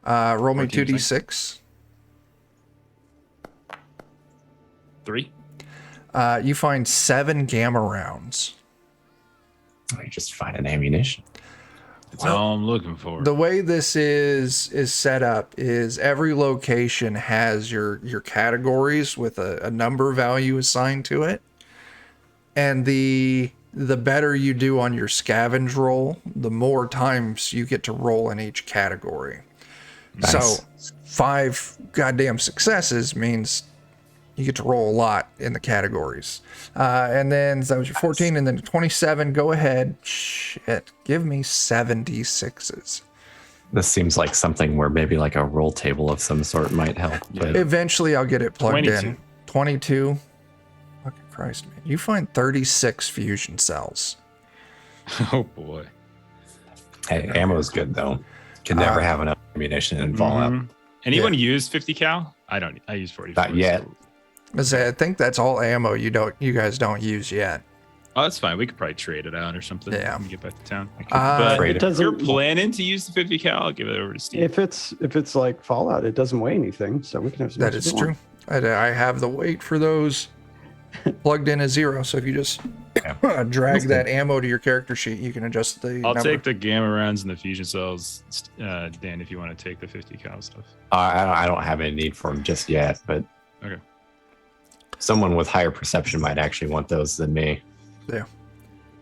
Roll me 14, 2d6. 3. You find 7 gamma rounds. You just find an ammunition. That's all I'm looking for. The way this is set up is every location has your categories with a number value assigned to it, and the better you do on your scavenge roll, the more times you get to roll in each category. Nice. So 5 goddamn successes means you get to roll a lot in the categories. And then that was your 14, and then 27. Go ahead. Shit. Give me 76s. This seems like something where maybe like a roll table of some sort might help. But Eventually, I'll get it plugged 22. in. 22. Fucking Christ, man. You find 36 fusion cells. Oh boy. hey, ammo's good though. Can never have enough ammunition in Fallout. Mhm. Anyone use 50 cal? I don't. I use 44. Not yet. I think that's all ammo you guys don't use yet. Oh, that's fine. We could probably trade it out or something. Yeah. When we get back to town. Uh, But Trade It it. if you're doesn't. planning to use the 50 cal, I'll give it over to Steve. If it's like Fallout, it doesn't weigh anything, so we can have. As much That as is we want. true. I have the weight for those plugged in as 0. So if you just drag that ammo to your character sheet, you can adjust the I'll number. take the gamma rounds and the fusion cells, Dan, if you want to take the 50 cal stuff. I don't have any need for them just yet, but Okay. someone with higher perception might actually want those than me. Yeah.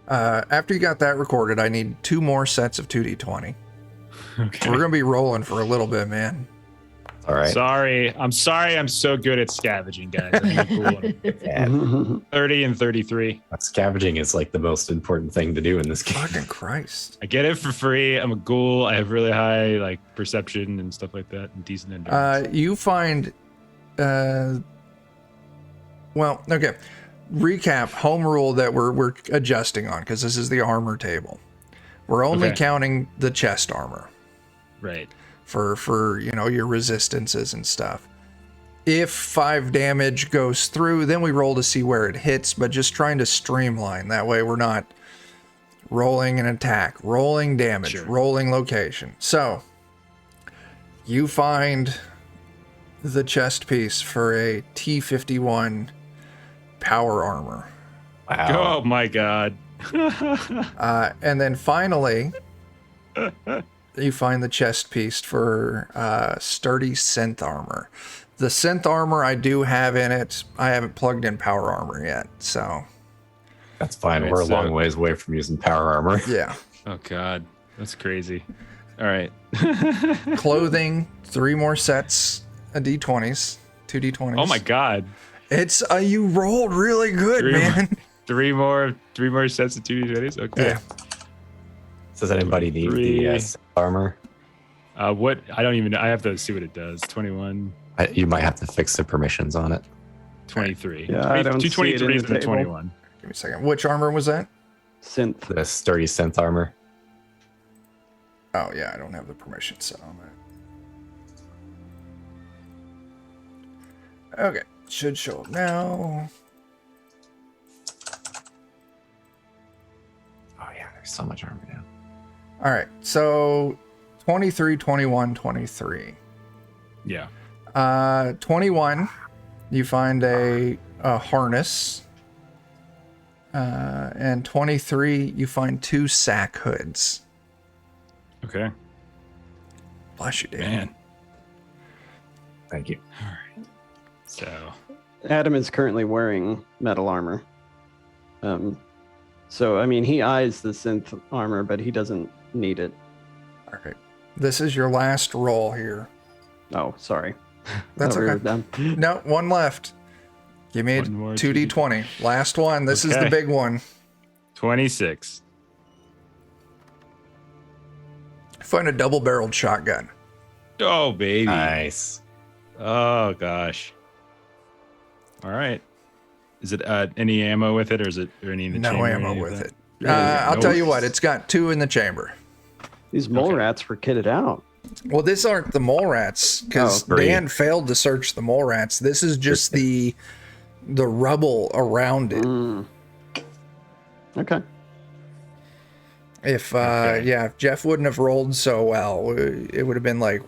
After you got that recorded, I need 2 more sets of 2d20. Okay. We're gonna be rolling for a little bit, man. All right. Sorry. I'm so good at scavenging, guys. I'm cool. Yeah, 30 and 33. scavenging is like the most important thing to do in this game. Fucking Christ. I get it for free. I'm a ghoul. I have really high like perception and stuff like that, and decent endurance. You find, well, okay. Recap home rule that we're adjusting on because this is the armor table. We're only Okay. counting the chest armor Right. for your resistances and stuff. If 5 damage goes through, then we roll to see where it hits, but just trying to streamline. That way we're not rolling an attack, rolling damage, Sure. rolling location. So you find the chest piece for a T51 power armor. Wow. Oh my god. And then finally, you find the chest piece for sturdy synth armor. The synth armor I do have in it. I haven't plugged in power armor yet. So, That's fine. Right, We're a so- long ways away from using power armor. yeah. Oh god. That's crazy. All right. Clothing, 3 more sets of D20s, 2 D20s. Oh my god. It's you rolled really good, 3 man. Three more sets of 2d20s. Okay. Yeah. Does anybody need Three. the armor? What? I don't even know. I have to see what it does. 21, You might have to fix the permissions on it. 23. Yeah, I don't Two see it in 23s the and a table. 21. Give me a second. Which armor was that? Synth. The sturdy synth armor. Oh yeah, I don't have the permission set on that. Okay, should show up now. Oh yeah, there's so much armor now. All right, so 23, 21, 23. Yeah. 21, you find a harness. And 23, you find 2 sack hoods. Okay. Bless you, Dave. Man. Thank you. All right. So Adam is currently wearing metal armor. So, I mean, he eyes the synth armor, but he doesn't need it. All right. This is your last roll here. Oh, sorry. That's Thought we were okay. done. No, one left. Give me a One more 2d20. Last one. This is the Okay. big one. 26. Find a double-barreled shotgun. Oh, baby. Nice. Oh, gosh. All right. Is it any ammo with it, or is it or any in the No chamber or ammo any of with that? it. Really? I'll No. tell you what. It's got 2 in the chamber. These mole Okay. rats were kitted out. Well, these aren't the mole rats because Oh, great. Dan failed to search the mole rats. This is just the rubble around it. Mm. Okay. If Okay. if Jeff wouldn't have rolled so well, it would have been like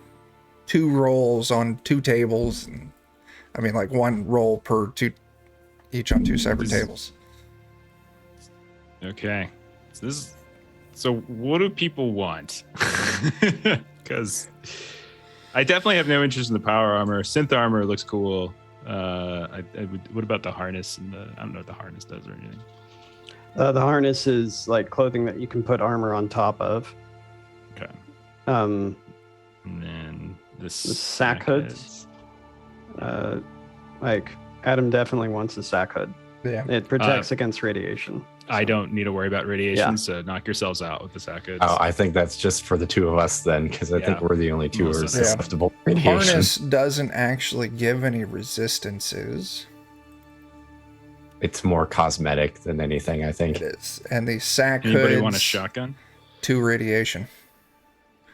2 rolls on 2 tables. And, I mean, like 1 roll per 2, each on 2 separate tables. Okay. So what do people want? Because I definitely have no interest in the power armor. Synth armor looks cool. What about the harness and I don't know what the harness does or anything. The harness is like clothing that you can put armor on top of. Okay. Um, And then the sack hoods. Like Adam definitely wants a sack hood. Yeah. It protects against radiation. I don't need to worry about radiation, Yeah. so knock yourselves out with the sack hoods. Oh, I think that's just for the 2 of us then, because I think Yeah. we're the only 2 who are Yeah. susceptible to radiation. Harness doesn't actually give any resistances. It's more cosmetic than anything, I think. It is. And the sack Anybody hoods, want a shotgun? 2 radiation.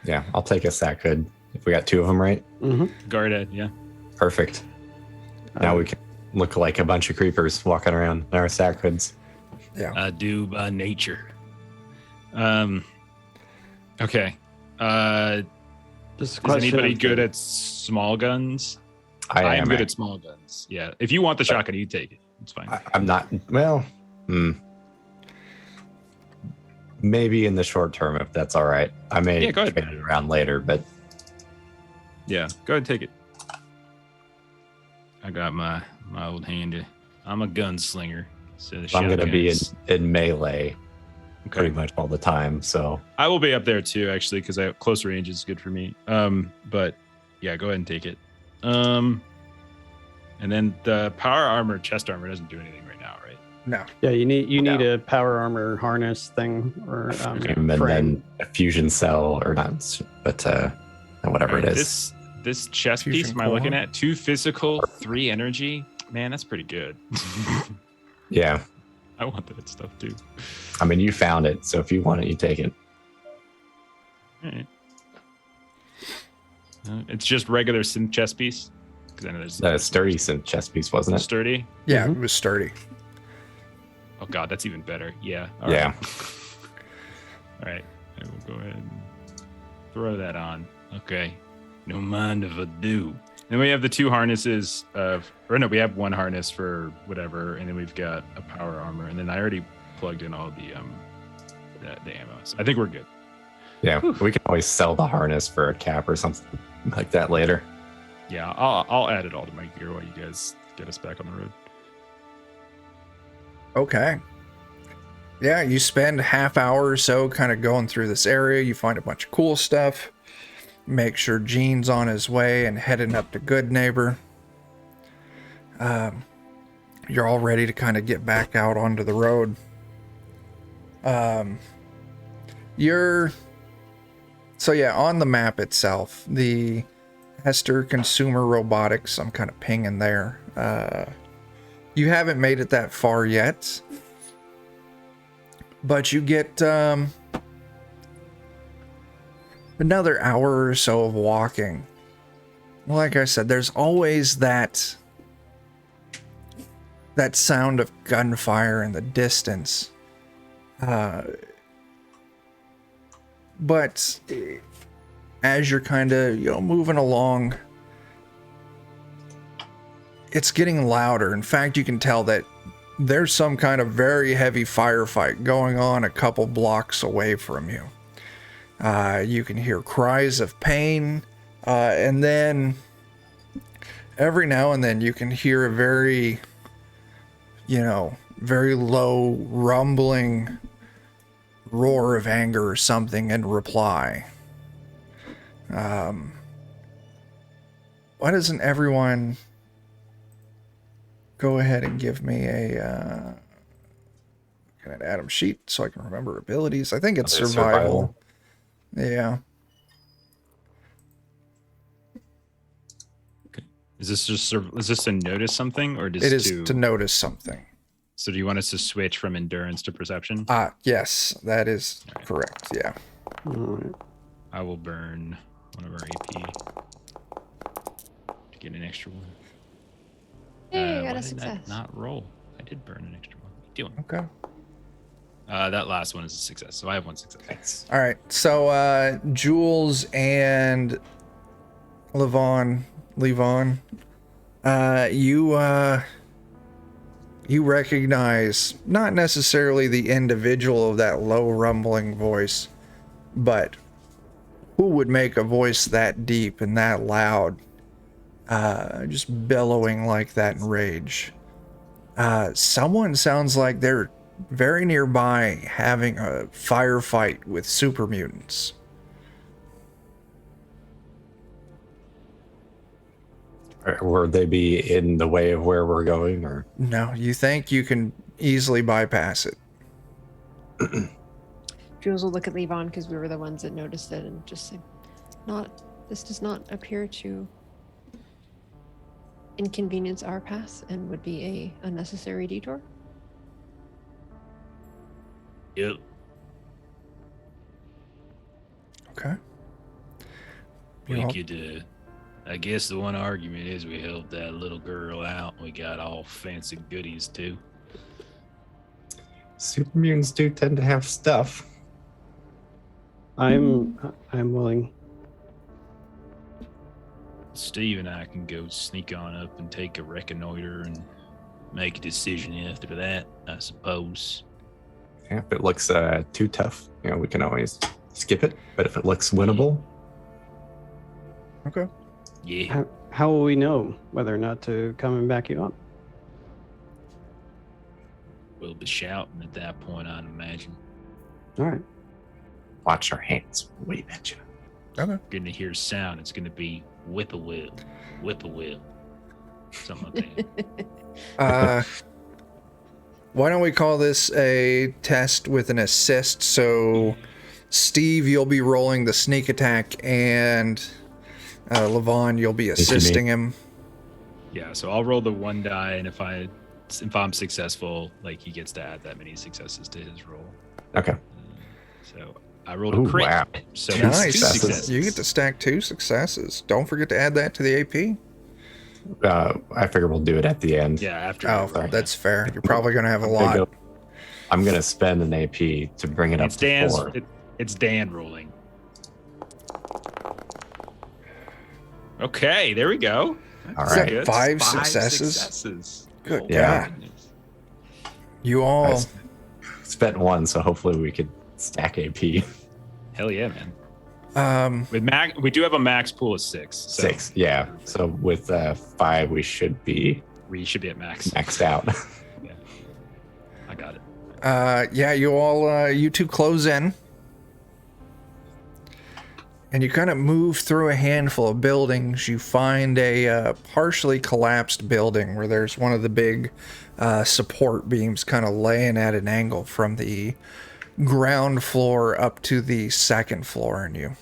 Yeah, I'll take a sack hood. If we got 2 of them, right? Mm-hmm. Guarded, yeah. Perfect. Now we can look like a bunch of creepers walking around in our sack hoods. Yeah. I do by nature. Okay. Just a Is question anybody of good the- at small guns? I am am good at small guns. Yeah. If you want the shotgun, you take it. It's fine. I'm not. Well, maybe in the short term, if that's all right. I may Yeah, go ahead. trade it around later, but Yeah, go ahead and take it. I got my old handy. I'm a gunslinger. So the I'm going to be shotguns- in melee pretty Okay. much all the time. So I will be up there too, actually, because I close range is good for me. But yeah, go ahead and take it. And then the power armor, chest armor doesn't do anything right now, right? No. Yeah, you need a power armor harness thing or and then frame. a fusion cell or not, but whatever Alright, it is. This chest Fusion piece, am I looking core. at 2 physical, 3 energy? Man, that's pretty good. Yeah. I want that stuff too. I mean, you found it. So if you want it, you take it. All right. It's just regular synth chest piece. Because I know there's A sturdy synth chest piece, wasn't it? sturdy. Yeah, Mhm. it was sturdy. Oh god, that's even better. Yeah. All Yeah. right. All right. I will go ahead and throw that on. Okay. No mind if I do. Then we have the 2 harnesses we have 1 harness for whatever, and then we've got a power armor, and then I already plugged in all the ammo. So I think we're good. Yeah. We can always sell the harness for a cap or something like that later. Yeah, I'll add it all to my gear while you guys get us back on the road. Okay. Yeah, you spend half hour or so kind of going through this area. You find a bunch of cool stuff. Make sure Gene's on his way and heading up to Good Neighbor. You're all ready to kind of get back out onto the road. So yeah, on the map itself, the Hester Consumer Robotics, I'm kind of pinging there. You haven't made it that far yet, but you get another hour or so of walking. Like I said, there's always that sound of gunfire in the distance. But as you're kind of moving along, it's getting louder. In fact, you can tell that there's some kind of very heavy firefight going on a couple blocks away from you. You can hear cries of pain, and then every now and then you can hear a very, very low rumbling roar of anger or something in reply. Why doesn't everyone go ahead and give me a can I add 'em sheet so I can remember abilities? I think it's survival. Yeah. Is this to notice something or just It is to notice something. So do you want us to switch from endurance to perception? Yes, that is correct. Yeah. All right. I will burn one of our AP to get an extra one. Hey, I got Why a did success. that not roll? I did burn an extra one. What are you doing? Okay. That last one is a success, so I have one success. Thanks. All right. So Jules and Levon, you recognize not necessarily the individual of that low rumbling voice, but who would make a voice that deep and that loud, just bellowing like that in rage. Someone sounds like they're very nearby having a firefight with super mutants. Or would they be in the way of where we're going, or? No, you think you can easily bypass it. Jules will look at Levon because we were the ones that noticed it and just say, this does not appear to inconvenience our path and would be a unnecessary detour. Yep. Okay. We You could, I guess the one argument is we helped that little girl out. We got all fancy goodies too. Super mutants do tend to have stuff. I'm willing. Steve and I can go sneak on up and take a reconnoiter and make a decision after that, I suppose. Yeah, if it looks too tough, we can always skip it. But if it looks winnable, Okay. Yeah. How will we know whether or not to come and back you up? We'll be shouting at that point, I'd imagine. All right. watch our hands wave at you. Okay. Gonna hear sound. It's gonna be with a will. With a will. Something like that. Why don't we call this a test with an assist? So, Steve, you'll be rolling the sneak attack, and Levon, you'll be assisting him. Yeah, so I'll roll the one die, and if I'm successful, like he gets to add that many successes to his roll. Okay. So I rolled a crit. Wow. So Two Nice. two successes. successes. You get to stack 2 successes. Don't forget to add that to the AP. I figure we'll do it at the end. Yeah, after. Oh, that's fair. You're probably going to have a lot. I'm gonna spend an AP to bring it up It's to Dan's. 4. It's Dan rolling. Okay, there we go. All Is that right. Good. 5 successes? successes. Good Oh, Yeah. God. goodness. You all. I spent 1, so hopefully we could stack AP. Hell yeah, man. Um, We do have a max pool of 6. So 6, yeah. So with 5, we should be we should be at max. maxed out. I got it. yeah, you all, you two close in. And you kind of move through a handful of buildings. You find a partially collapsed building where there's one of the big support beams kind of laying at an angle from the ground floor up to the 2nd floor. And you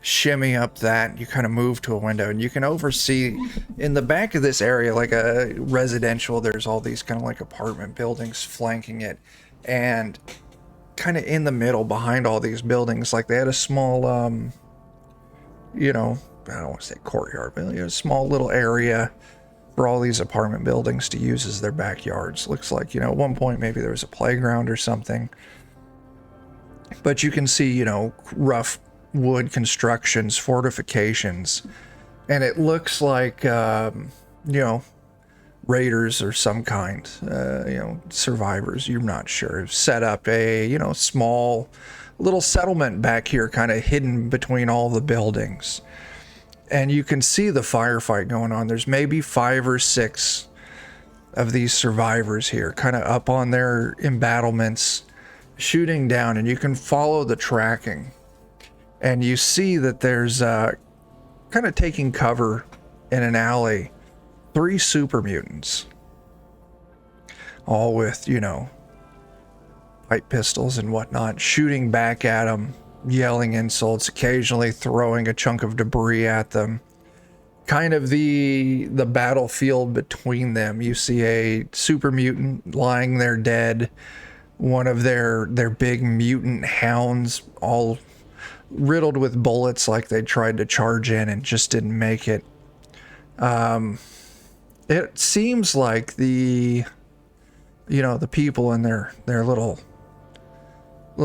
shimmy up that. You kind of move to a window, and you can oversee in the back of this area, like a residential, there's all these kind of like apartment buildings flanking it. And kind of in the middle behind all these buildings, like they had a small I don't want to say courtyard, but a small little area for all these apartment buildings to use as their backyards. Looks like, at one point maybe there was a playground or something, but you can see, rough wood constructions, fortifications, and it looks like raiders or some kind, survivors, you're not sure, set up a, small little settlement back here, kind of hidden between all the buildings. And you can see the firefight going on. There's maybe 5 or 6 of these survivors here, kind of up on their embattlements, shooting down, and you can follow the tracking. And you see that there's kind of taking cover in an alley, 3 super mutants, all with, pipe pistols and whatnot, shooting back at them, yelling insults, occasionally throwing a chunk of debris at them. Kind of the battlefield between them. You see a super mutant lying there dead. One of their big mutant hounds, all riddled with bullets, like they tried to charge in and just didn't make it. It seems like the people in their little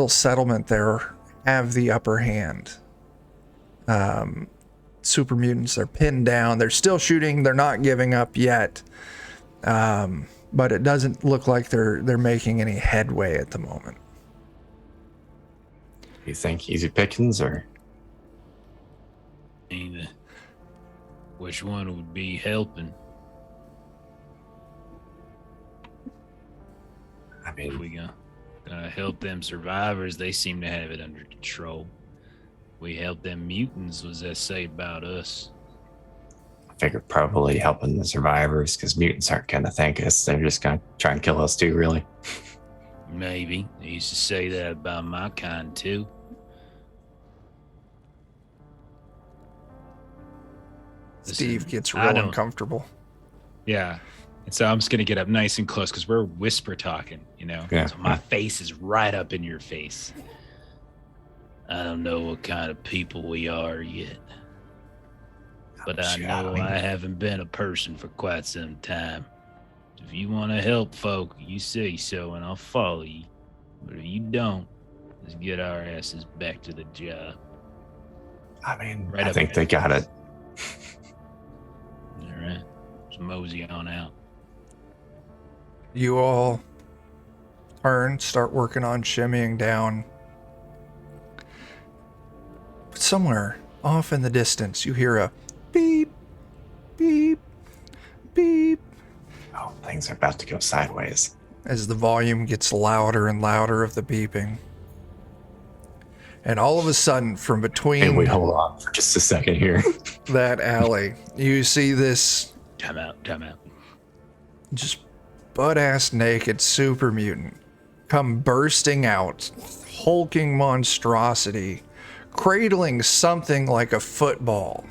settlement there have the upper hand. Super mutants, they're pinned down. They're still shooting. They're not giving up yet. But it doesn't look like they're making any headway at the moment. You think easy pickings, or? Which one would be helping? I mean, If we gonna help them survivors, they seem to have it under control. We help them mutants, what does that say about us? I figured probably helping the survivors, because mutants aren't going to thank us. They're just going to try and kill us too, really. Maybe. They used to say that about my kind too. Steve Listen, gets I real don't- uncomfortable. Yeah. And so I'm just going to get up nice and close because we're whisper talking, Yeah. So my face is right up in your face. I don't know what kind of people we are yet. But I Shit, know I mean- I haven't been a person for quite some time. If you want to help folk, you say so and I'll follow you. But if you don't, let's get our asses back to the job. I mean, Right I up think in they your got face. it. All right. Let's mosey on out. You all turn, start working on shimmying down. But somewhere off in the distance, you hear a beep, beep, beep, Oh, things are about to go sideways. as the volume gets louder and louder of the beeping. And all of a sudden, from between And we hold on for just a second here. that alley, you see this Time out. just butt-ass naked super mutant come bursting out, hulking monstrosity, cradling something like a football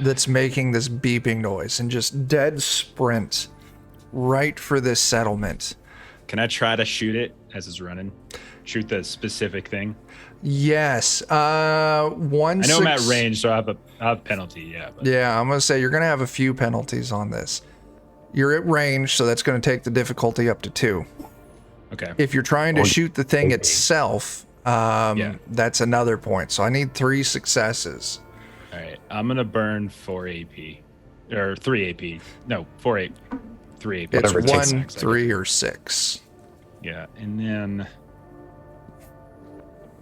that's making this beeping noise, and just dead sprint right for this settlement. Can I try to shoot it as it's running? Shoot the specific thing? Yes, one. I know I'm at range, so I have a penalty, yeah. But Yeah, I'm gonna say you're gonna have a few penalties on this. You're at range, so that's gonna take the difficulty up to 2. okay. If you're trying to Oh, shoot the thing okay. itself, Yeah. that's another point. So I need 3 successes. All right. I'm going to burn 4 AP. Or 3 AP. No, 4 AP. 3 AP. It's Whatever it takes. 1, 3, or 6. Yeah. And then,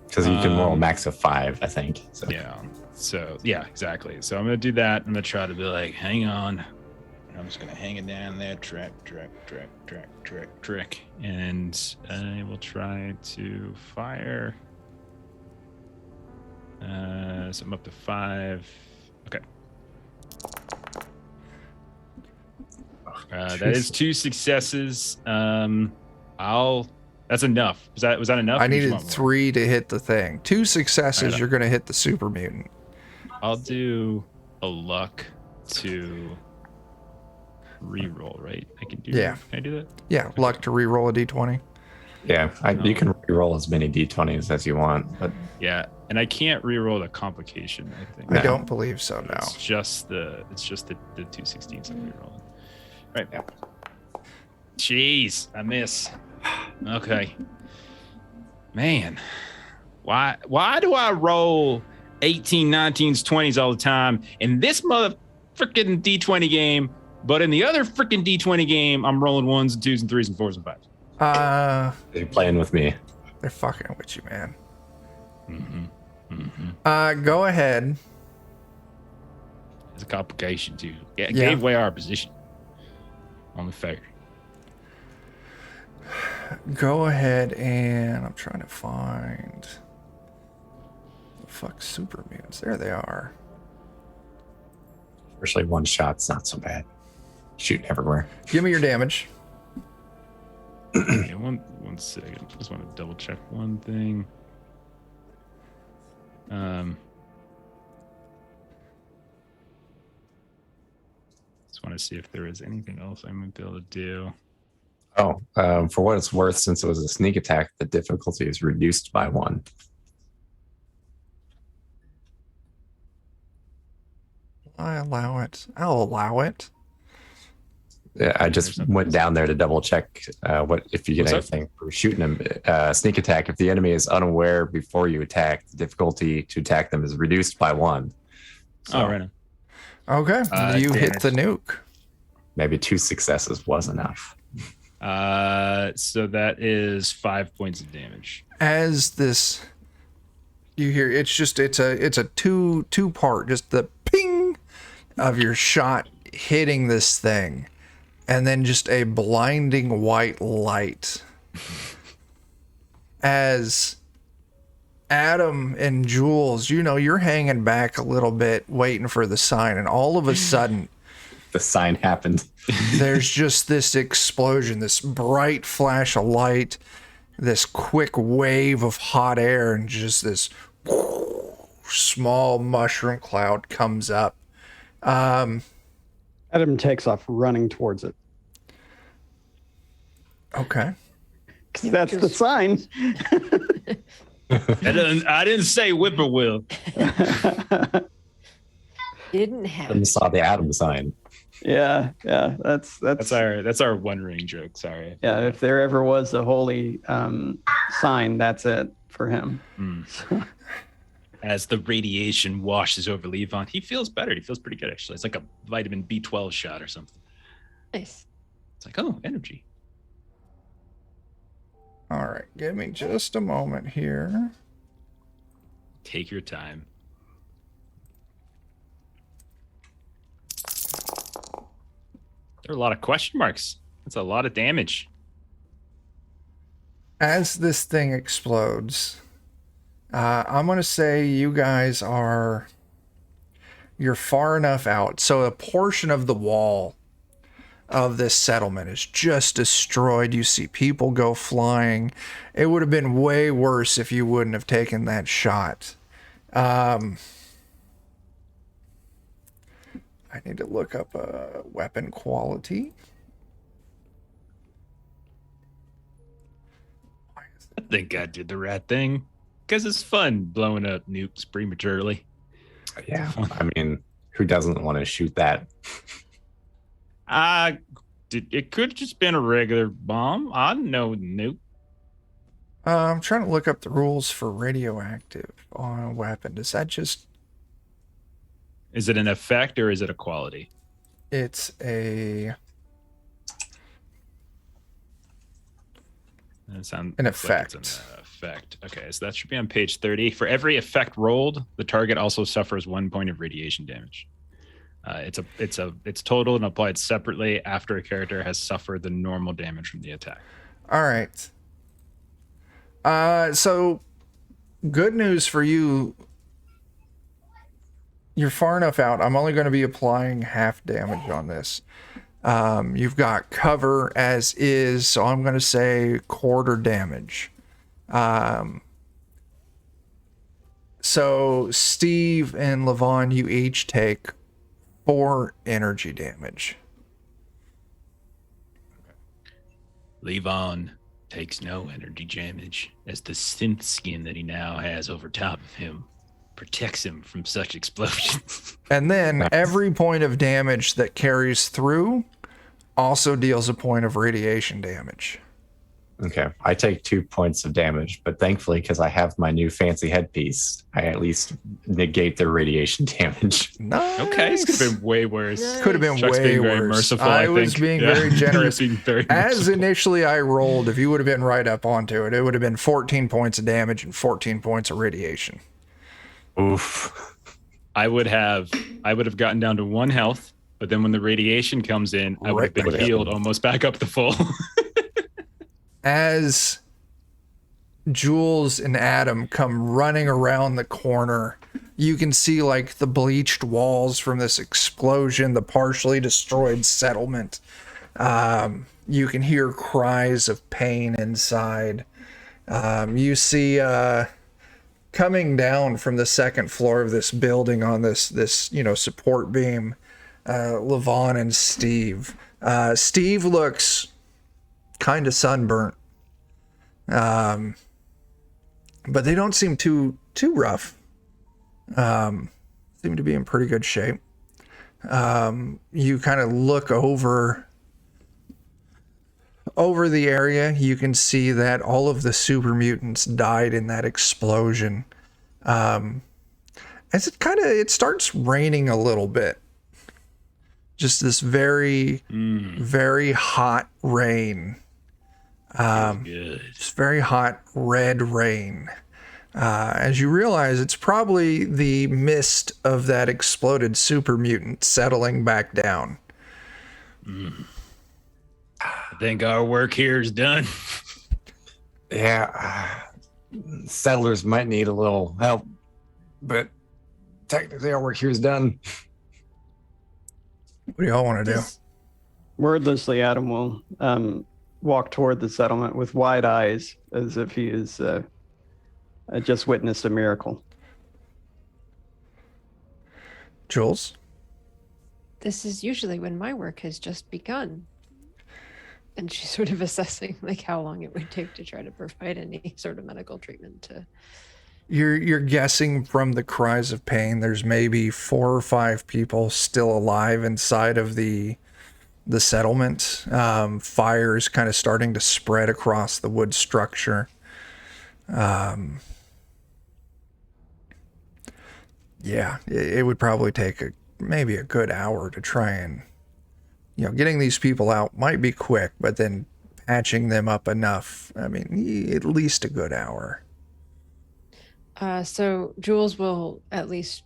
Because you can roll a Um, max of 5, I think. So. yeah. So, yeah, exactly. So I'm going to do that. I'm going to try to be like, hang on. I'm just going to hang it down there. Track. And I will try to fire. So I'm up to 5. Okay. That is 2 successes. That's enough. Was that enough? I Or did you needed want more? 3 to hit the thing. 2 successes, Alright. you're gonna hit the super mutant. I'll do a luck to re-roll, right? I can do. Yeah. Can I do that? Yeah, luck to re-roll a d20. Yeah, you can roll as many d20s as you want, but Yeah, and I can't re-roll the complication. I think. I No. don't believe so. No. It's just the 216s I'm re-rolling. Right. Yeah. Jeez, I miss. Okay. Man, why do I roll 18, 19s, 20s all the time? And this mother freaking D20 game But in the other freaking D20 game, I'm rolling 1s and 2s and 3s and 4s and 5s. They're playing with me. They're fucking with you, man. Mm-hmm. Go ahead. It's a complication too. Yeah, Yeah. gave away our position on the fair. Go ahead and I'm trying to find the fuck super mutants. There they are. Especially one shot's not so bad. Shooting everywhere. Give me your damage. Okay, one second. Just want to double check one thing. Just want to see if there is anything else I might be able to do. Oh, for what it's worth, since it was a sneak attack, the difficulty is reduced by 1. I'll allow it. Yeah, I just went down there to double check what if you get What's anything for shooting them. Sneak attack. If the enemy is unaware before you attack, the difficulty to attack them is reduced by 1. So Oh, right on. Okay. You hit the nuke. maybe 2 successes was enough. So that is 5 points of damage. As this, you hear it's a two part, just the ping of your shot hitting this thing, and then just a blinding white light as Adam and Jules, you're hanging back a little bit waiting for the sign, and all of a sudden The sign happened. there's just this explosion, this bright flash of light, this quick wave of hot air, and just this small mushroom cloud comes up. Adam takes off running towards it. Okay. 'Cause that's the sign. I didn't say whippoorwill. Didn't I happen. saw the Adam sign. Yeah. That's That's our One Ring joke. Sorry. yeah. If there ever was a holy sign, that's it for him. As the radiation washes over Levon, he feels better. He feels pretty good, actually. It's like a vitamin B12 shot or something. Nice. It's like, oh, energy. All right. Give me just a moment here. Take your time. There are a lot of question marks. That's a lot of damage. As this thing explodes, I'm going to say you guys you're far enough out. So a portion of the wall of this settlement is just destroyed. You see people go flying. It would have been way worse if you wouldn't have taken that shot. I need to look up a weapon quality. I think I did the right thing because it's fun blowing up nukes prematurely. Yeah. I mean, who doesn't want to shoot that? It could just been a regular bomb. I know nuke. I'm trying to look up the rules for radioactive on a weapon. Does that just... Is it an effect or is it a quality? It's a... It sounds An like it's effect. an effect. Okay, so that should be on page 30. For every effect rolled, the target also suffers 1 point of radiation damage. It's total and applied separately after a character has suffered the normal damage from the attack. All right. So good news for you. You're far enough out. I'm only going to be applying half damage on this. You've got cover as is, so I'm going to say quarter damage. So Steve and Levon, you each take 4 energy damage. Levon takes no energy damage as the synth skin that he now has over top of him protects him from such explosions. And then every point of damage that carries through also deals a point of radiation damage. Okay, I take 2 points of damage, but thankfully, because I have my new fancy headpiece, I at least negate their radiation damage. Nice. Okay, this could have been way worse. Nice. Could have been Chuck's way being very worse. merciful, I I was think. being Yeah. very You're generous. being very As merciful. initially I rolled, if you would have been right up onto it, it would have been 14 points of damage and 14 points of radiation. Oof. I would have gotten down to 1 health, but then when the radiation comes in, I would have Right been back healed up. almost back up to full. As Jules and Adam come running around the corner, you can see like the bleached walls from this explosion, the partially destroyed settlement. You can hear cries of pain inside. You see coming down from the second floor of this building on this support beam, Levon and Steve. Steve looks kind of sunburnt. But they don't seem too rough. Seem to be in pretty good shape. You kind of look over the area. You can see that all of the super mutants died in that explosion. As it starts raining a little bit. Just this very, very hot rain. Good. It's very hot red rain. As you realize, it's probably the mist of that exploded super mutant settling back down. I think our work here is done. Yeah, settlers might need a little help, but technically our work here is done. What do y'all want to do? Wordlessly, Adam will walk toward the settlement with wide eyes, as if he is just witnessed a miracle. Jules? This is usually when my work has just begun. And she's sort of assessing like how long it would take to try to provide any sort of medical treatment to. You're guessing from the cries of pain, there's maybe 4 or 5 people still alive inside of the settlement. Fires kind of starting to spread across the wood structure. Yeah, it would probably take maybe a good hour to try and, getting these people out might be quick, but then patching them up enough, I mean, at least a good hour. So Jules will at least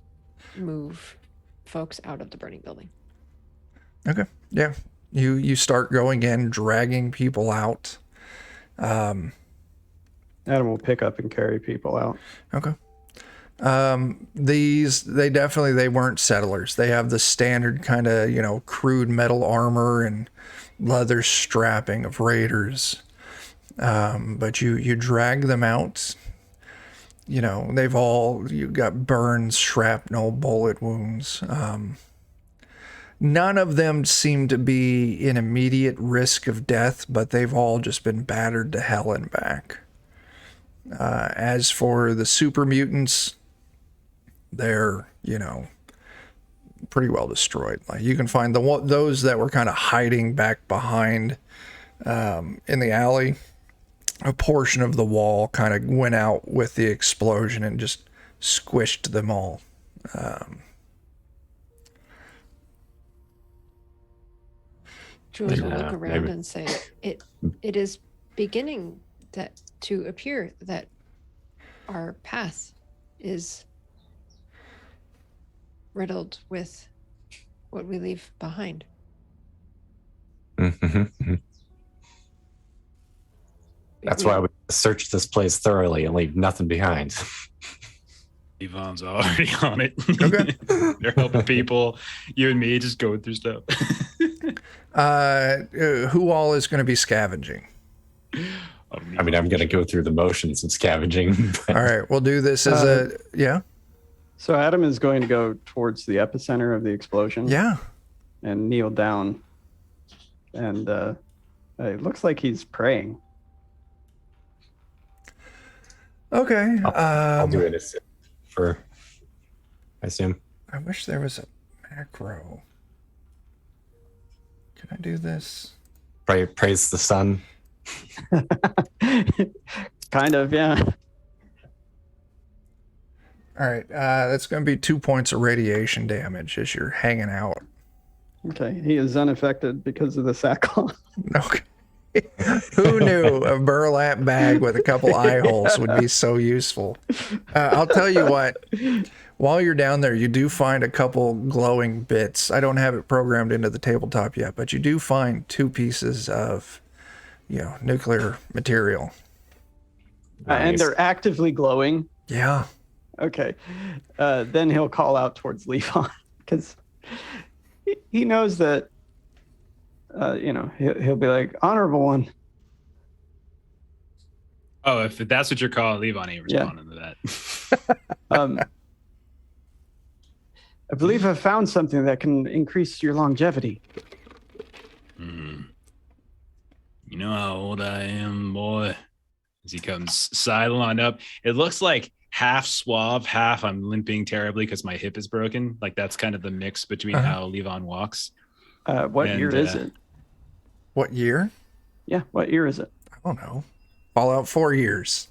move folks out of the burning building. Okay, yeah. You start going in, dragging people out. Adam will pick up and carry people out. Okay. They weren't settlers. They have the standard kind of, crude metal armor and leather strapping of raiders. But you drag them out. You've got burns, shrapnel, bullet wounds. None of them seem to be in immediate risk of death, but they've all just been battered to hell and back. As for the super mutants, they're, pretty well destroyed. Like you can find those that were kind of hiding back behind in the alley. A portion of the wall kind of went out with the explosion and just squished them all. Jules will Yeah, look around maybe. and say, "It is beginning to appear that our path is riddled with what we leave behind." That's why we search this place thoroughly and leave nothing behind. Yvonne's already on it. Okay. They're helping people. You and me just going through stuff. Who all is going to be scavenging? I mean, I'm going to go through the motions of scavenging. But All right, we'll do this as yeah. So Adam is going to go towards the epicenter of the explosion. Yeah. And kneel down. And it looks like he's praying. Okay. I'll do it I assume. I wish there was a macro. Can I do this? Praise the sun. Kind of, yeah. All right, that's going to be 2 points of radiation damage as you're hanging out. Okay, he is unaffected because of the sackcloth. Okay. Who knew a burlap bag with a couple eye holes would be so useful? I'll tell you what, while you're down there, you do find a couple glowing bits. I don't have it programmed into the tabletop yet, but you do find 2 pieces of, nuclear material. And Nice. they're actively glowing. Yeah. Okay. Then he'll call out towards Levon because he knows that, he'll be like, honorable one. Oh, if that's what you're calling, Levon ain't Yeah. responding to that. I believe I've found something that can increase your longevity. Hmm. You know how old I am, boy? As he comes sidling on up. It looks like half suave, half I'm limping terribly because my hip is broken. Like that's kind of the mix between how Levon walks. What And, year is it? What year? Yeah, what year is it? I don't know. Fallout 4 years.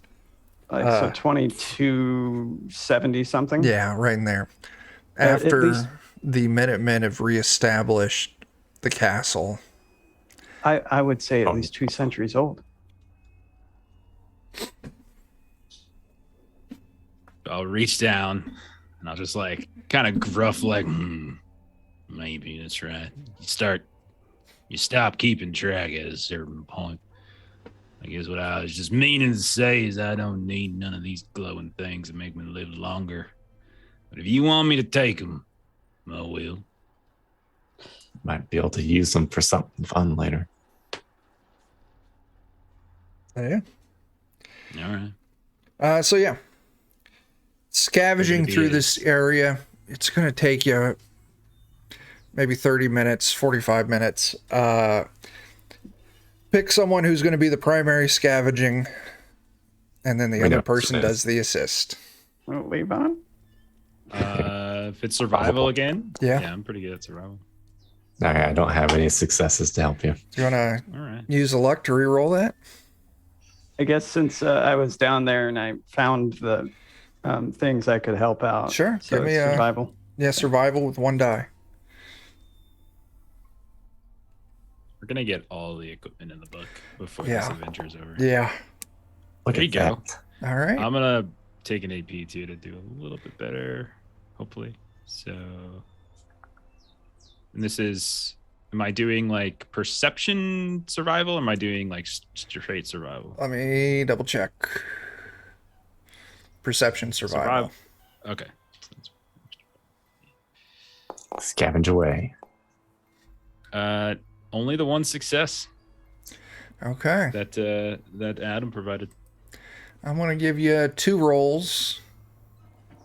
So 2270 something? Yeah, right in there. At After least- the Minutemen have reestablished the castle. I would say at least 2 centuries old. I'll reach down and I'll just like kind of gruff like, maybe that's right. You stop keeping track at a certain point. I guess what I was just meaning to say is I don't need none of these glowing things that make me live longer. But if you want me to take them, I will. Might be able to use them for something fun later. Yeah. All right. So yeah, scavenging Maybe it through is. this area, it's going to take you maybe 30 minutes, 45 minutes. Pick someone who's going to be the primary scavenging, and then the We know other what person it is. does the assist. Oh, Levon? If it's survival again, Yeah. I'm pretty good at survival. Okay, I don't have any successes to help you. Do you want to All right. use the luck to reroll that? I guess since I was down there and I found the things I could help out. Sure, So give me it's a- survival. Yeah, survival with 1 die. We're gonna get all the equipment in the book before Yeah. this adventure's over. Yeah. Look There at you go. that. All right. I'm gonna take an AP too to do a little bit better, hopefully. So, and this is, am I doing like perception survival? Or am I doing like straight survival? Let me double check. Perception survival. Okay. Scavenge away. Only the 1 success Okay. that Adam provided. I'm going to give you 2 rolls.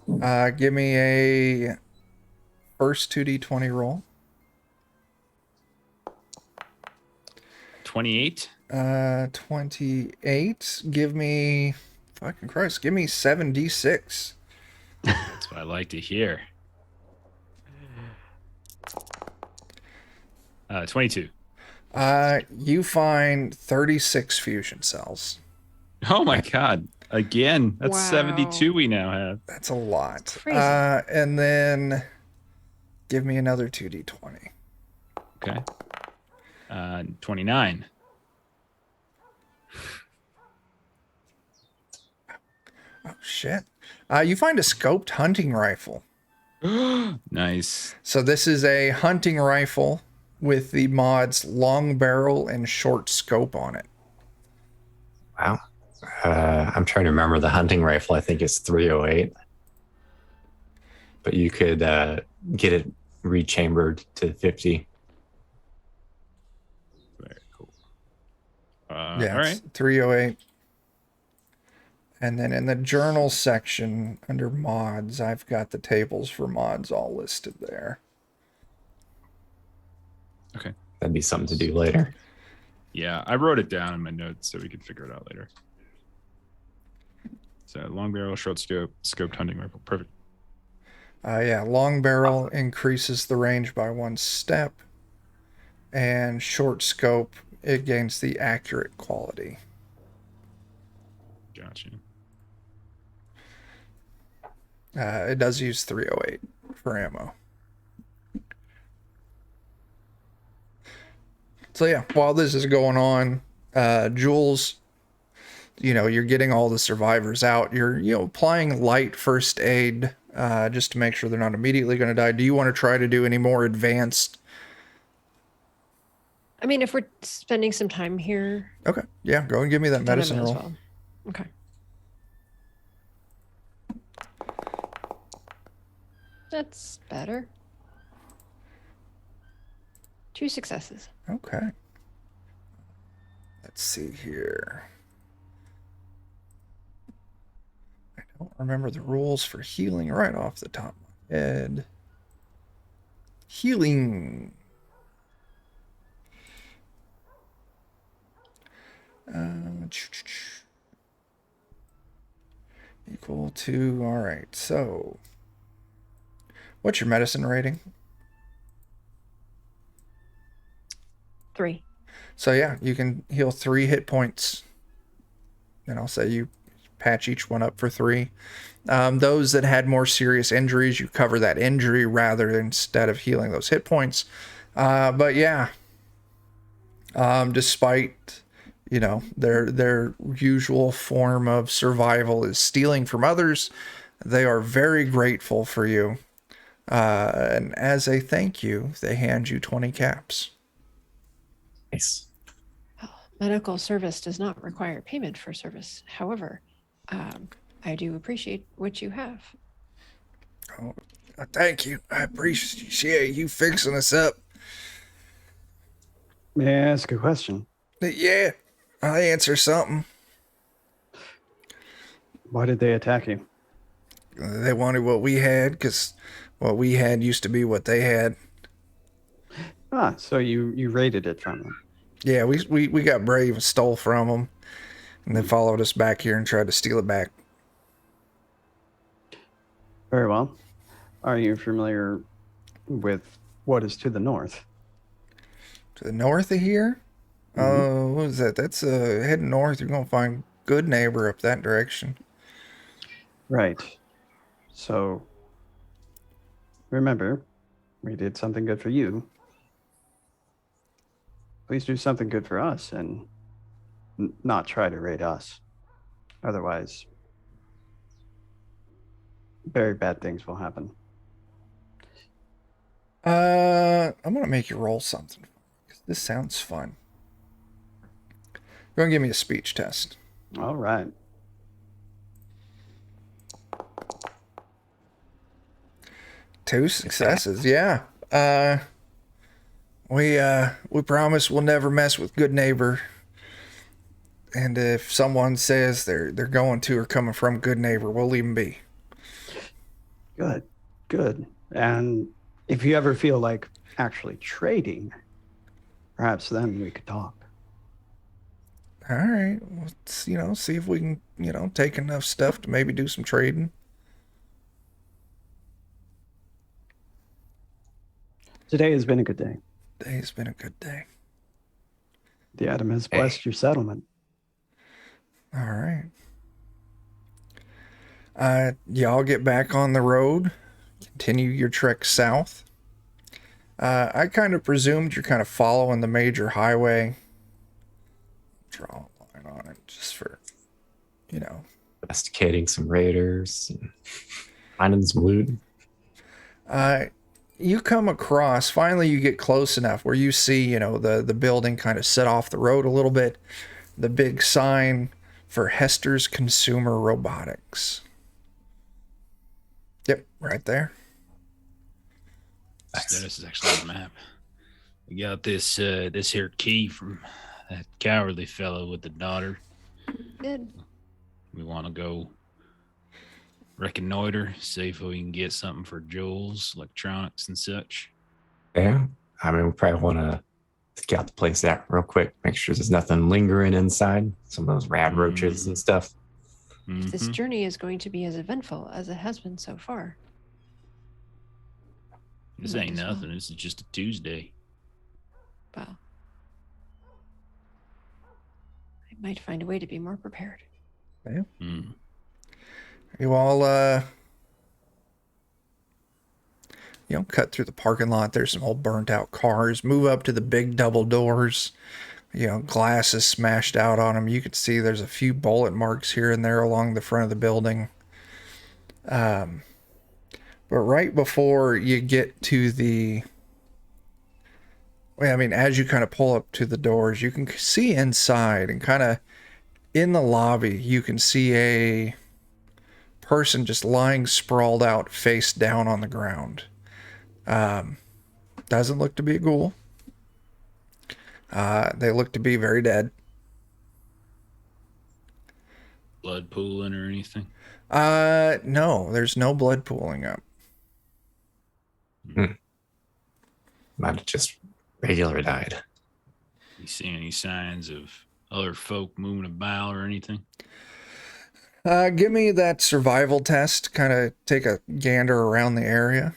Give me a first 2d20 roll. 28. 28. Give me, fucking Christ, give me 7d6. That's what I like to hear. 22. You find 36 fusion cells. Oh my god. Again, that's Wow. 72 we now have. That's a lot. Crazy. And then give me another 2d20. Okay. 29. Oh, shit. You find a scoped hunting rifle. Nice. So this is a hunting rifle with the mods long barrel and short scope on it. Wow. I'm trying to remember the hunting rifle. I think it's 308. But you could get it rechambered to 50. Very cool. Yeah, All it's right. 308. And then in the journal section under mods, I've got the tables for mods all listed there. That'd be something to do later. Yeah, I wrote it down in my notes so we could figure it out later. So long barrel, short scope, scoped hunting rifle. Perfect. Yeah, long barrel increases the range by 1 step, and short scope it gains the accurate quality. Gotcha. It does use 308 for ammo. So yeah, while this is going on, Jules, you're getting all the survivors out. You're, applying light first aid just to make sure they're not immediately going to die. Do you want to try to do any more advanced? I mean, if we're spending some time here, Okay, yeah, go and give me that then I medicine might as roll. well. Okay. That's better. 2 successes. Okay. Let's see here. I don't remember the rules for healing right off the top of my head. Healing. Equal to, all right, so what's your medicine rating? 3. So yeah, you can heal 3 hit points. And I'll say you patch each one up for 3. Those that had more serious injuries, you cover that injury rather than instead of healing those hit points. But yeah, despite their usual form of survival is stealing from others, they are very grateful for you. And as a thank you, they hand you 20 caps. Nice. Medical service does not require payment for service. However, I do appreciate what you have. Oh, thank you. I appreciate you fixing us up. May I ask a question? Yeah, I'll answer something. Why did they attack you? They wanted what we had because what we had used to be what they had. Ah, so you raided it from them. Yeah, we got brave and stole from them, and they followed us back here and tried to steal it back. Very well. Are you familiar with what is to the north? To the north of here? What is that? That's heading north. You're gonna find Good Neighbor up that direction. Right. So, remember, we did something good for you. Please do something good for us and not try to raid us. Otherwise, very bad things will happen. I'm gonna make you roll something. This sounds fun. You're gonna give me a speech test. All right. Two successes, yeah. We promise we'll never mess with Good Neighbor. And if someone says they're going to or coming from Good Neighbor, we'll leave them be. Good. Good. And if you ever feel like actually trading, perhaps then we could talk. All right, let's see if we can take enough stuff to maybe do some trading. Today has been a good day. Today's been a good day. The Atom has blessed your settlement. All right. Y'all get back on the road. Continue your trek south. I kind of presumed you're kind of following the major highway. Draw a line on it just for, Investigating some raiders, and finding some loot. You come across, finally you get close enough where you see, the building kind of set off the road a little bit. The big sign for Hester's Consumer Robotics. Yep, right there. Nice. This is actually on the map. We got this here key from that cowardly fellow with the daughter. Good. We want to go reconnoiter, see if we can get something for Jules, electronics and such. Yeah. I mean, we probably want to scout the place out real quick, make sure there's nothing lingering inside, some of those rad roaches and stuff. If this journey is going to be as eventful as it has been so far. This Might ain't as well. nothing. This is just a Tuesday. Well, I might find a way to be more prepared. Hmm. You all, cut through the parking lot. There's some old burnt out cars. Move up to the big double doors. Glass is smashed out on them. You can see there's a few bullet marks here and there along the front of the building. But right before you get to as you kind of pull up to the doors, you can see inside, and kind of in the lobby, you can see a person just lying sprawled out face down on the ground. Doesn't look to be a ghoul. They look to be very dead. Blood pooling or anything? No, there's no blood pooling up. Might have just regular died. You see any signs of other folk moving about or anything? Give me that survival test. Kind of take a gander around the area.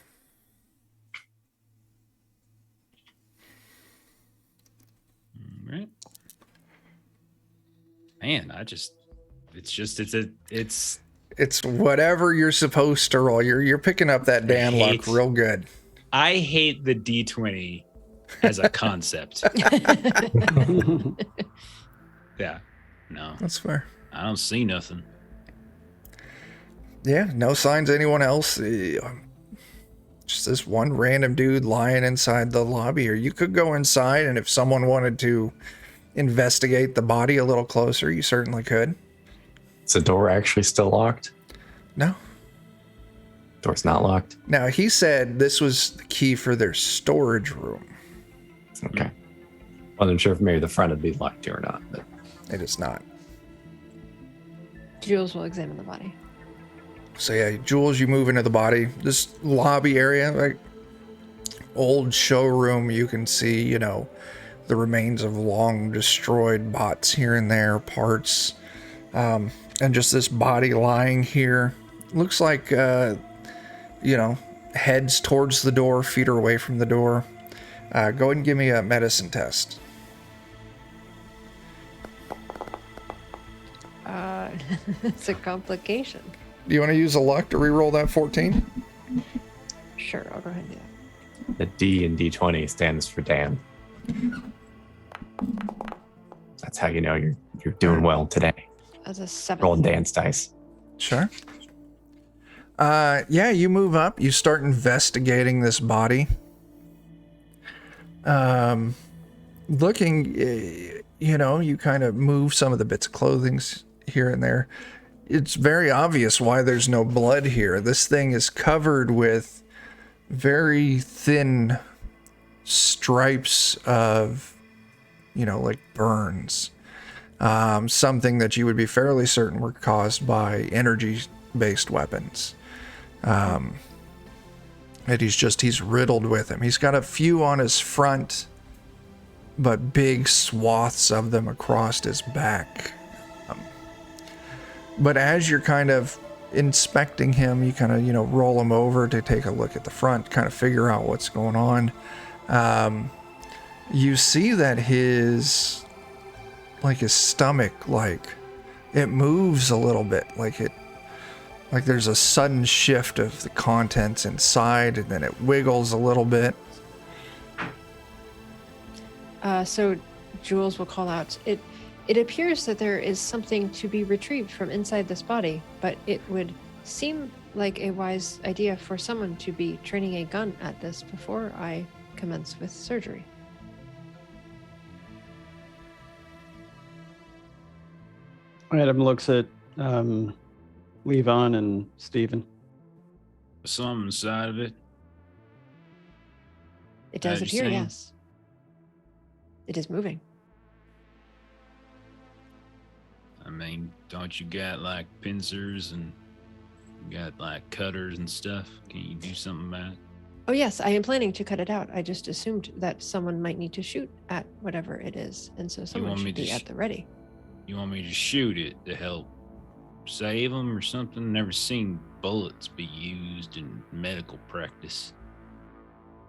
All right. Man, It's whatever you're supposed to roll. You're picking up that Dan luck real good. I hate the D20 as a concept. Yeah. No. That's fair. I don't see nothing. Yeah, no signs of anyone else. Just this one random dude lying inside the lobby. Or you could go inside, and if someone wanted to investigate the body a little closer, you certainly could. Is the door actually still locked? No. Door's not locked? Now, he said this was the key for their storage room. Okay. Wasn't sure if maybe the front would be locked too or not, but It is not. Jules will examine the body. So yeah, Jules, you move into the body. This lobby area, like old showroom, you can see, the remains of long destroyed bots here and there, parts, and just this body lying here. Looks like, heads towards the door, feet are away from the door. Go ahead and give me a medicine test. It's a complication. Do you want to use a luck to re-roll that 14? Sure, I'll go ahead and do that. the D in D20 stands for Dan. That's how you know you're doing well today. As a 7. Rolling Dan's dice. Sure. Yeah, you move up. You start investigating this body. Looking, you kind of move some of the bits of clothing here and there. It's very obvious why there's no blood here. This thing is covered with very thin stripes of, like burns. Something that you would be fairly certain were caused by energy-based weapons. And he's riddled with them. He's got a few on his front, but big swaths of them across his back. But as you're kind of inspecting him, you kind of, roll him over to take a look at the front, kind of figure out what's going on. You see that his stomach, it moves a little bit, like there's a sudden shift of the contents inside, and then it wiggles a little bit. So Jules will call out, It appears that there is something to be retrieved from inside this body, but it would seem like a wise idea for someone to be training a gun at this before I commence with surgery. Adam looks at Levon and Steven. Something inside of it. It does As you appear, say. yes. It is moving. I mean, don't you got like pincers and you got like cutters and stuff? Can you do something about it? Oh, yes, I am planning to cut it out. I just assumed that someone might need to shoot at whatever it is, and so someone want me should to be at the ready. You want me to shoot it to help save them or something? Never seen bullets be used in medical practice.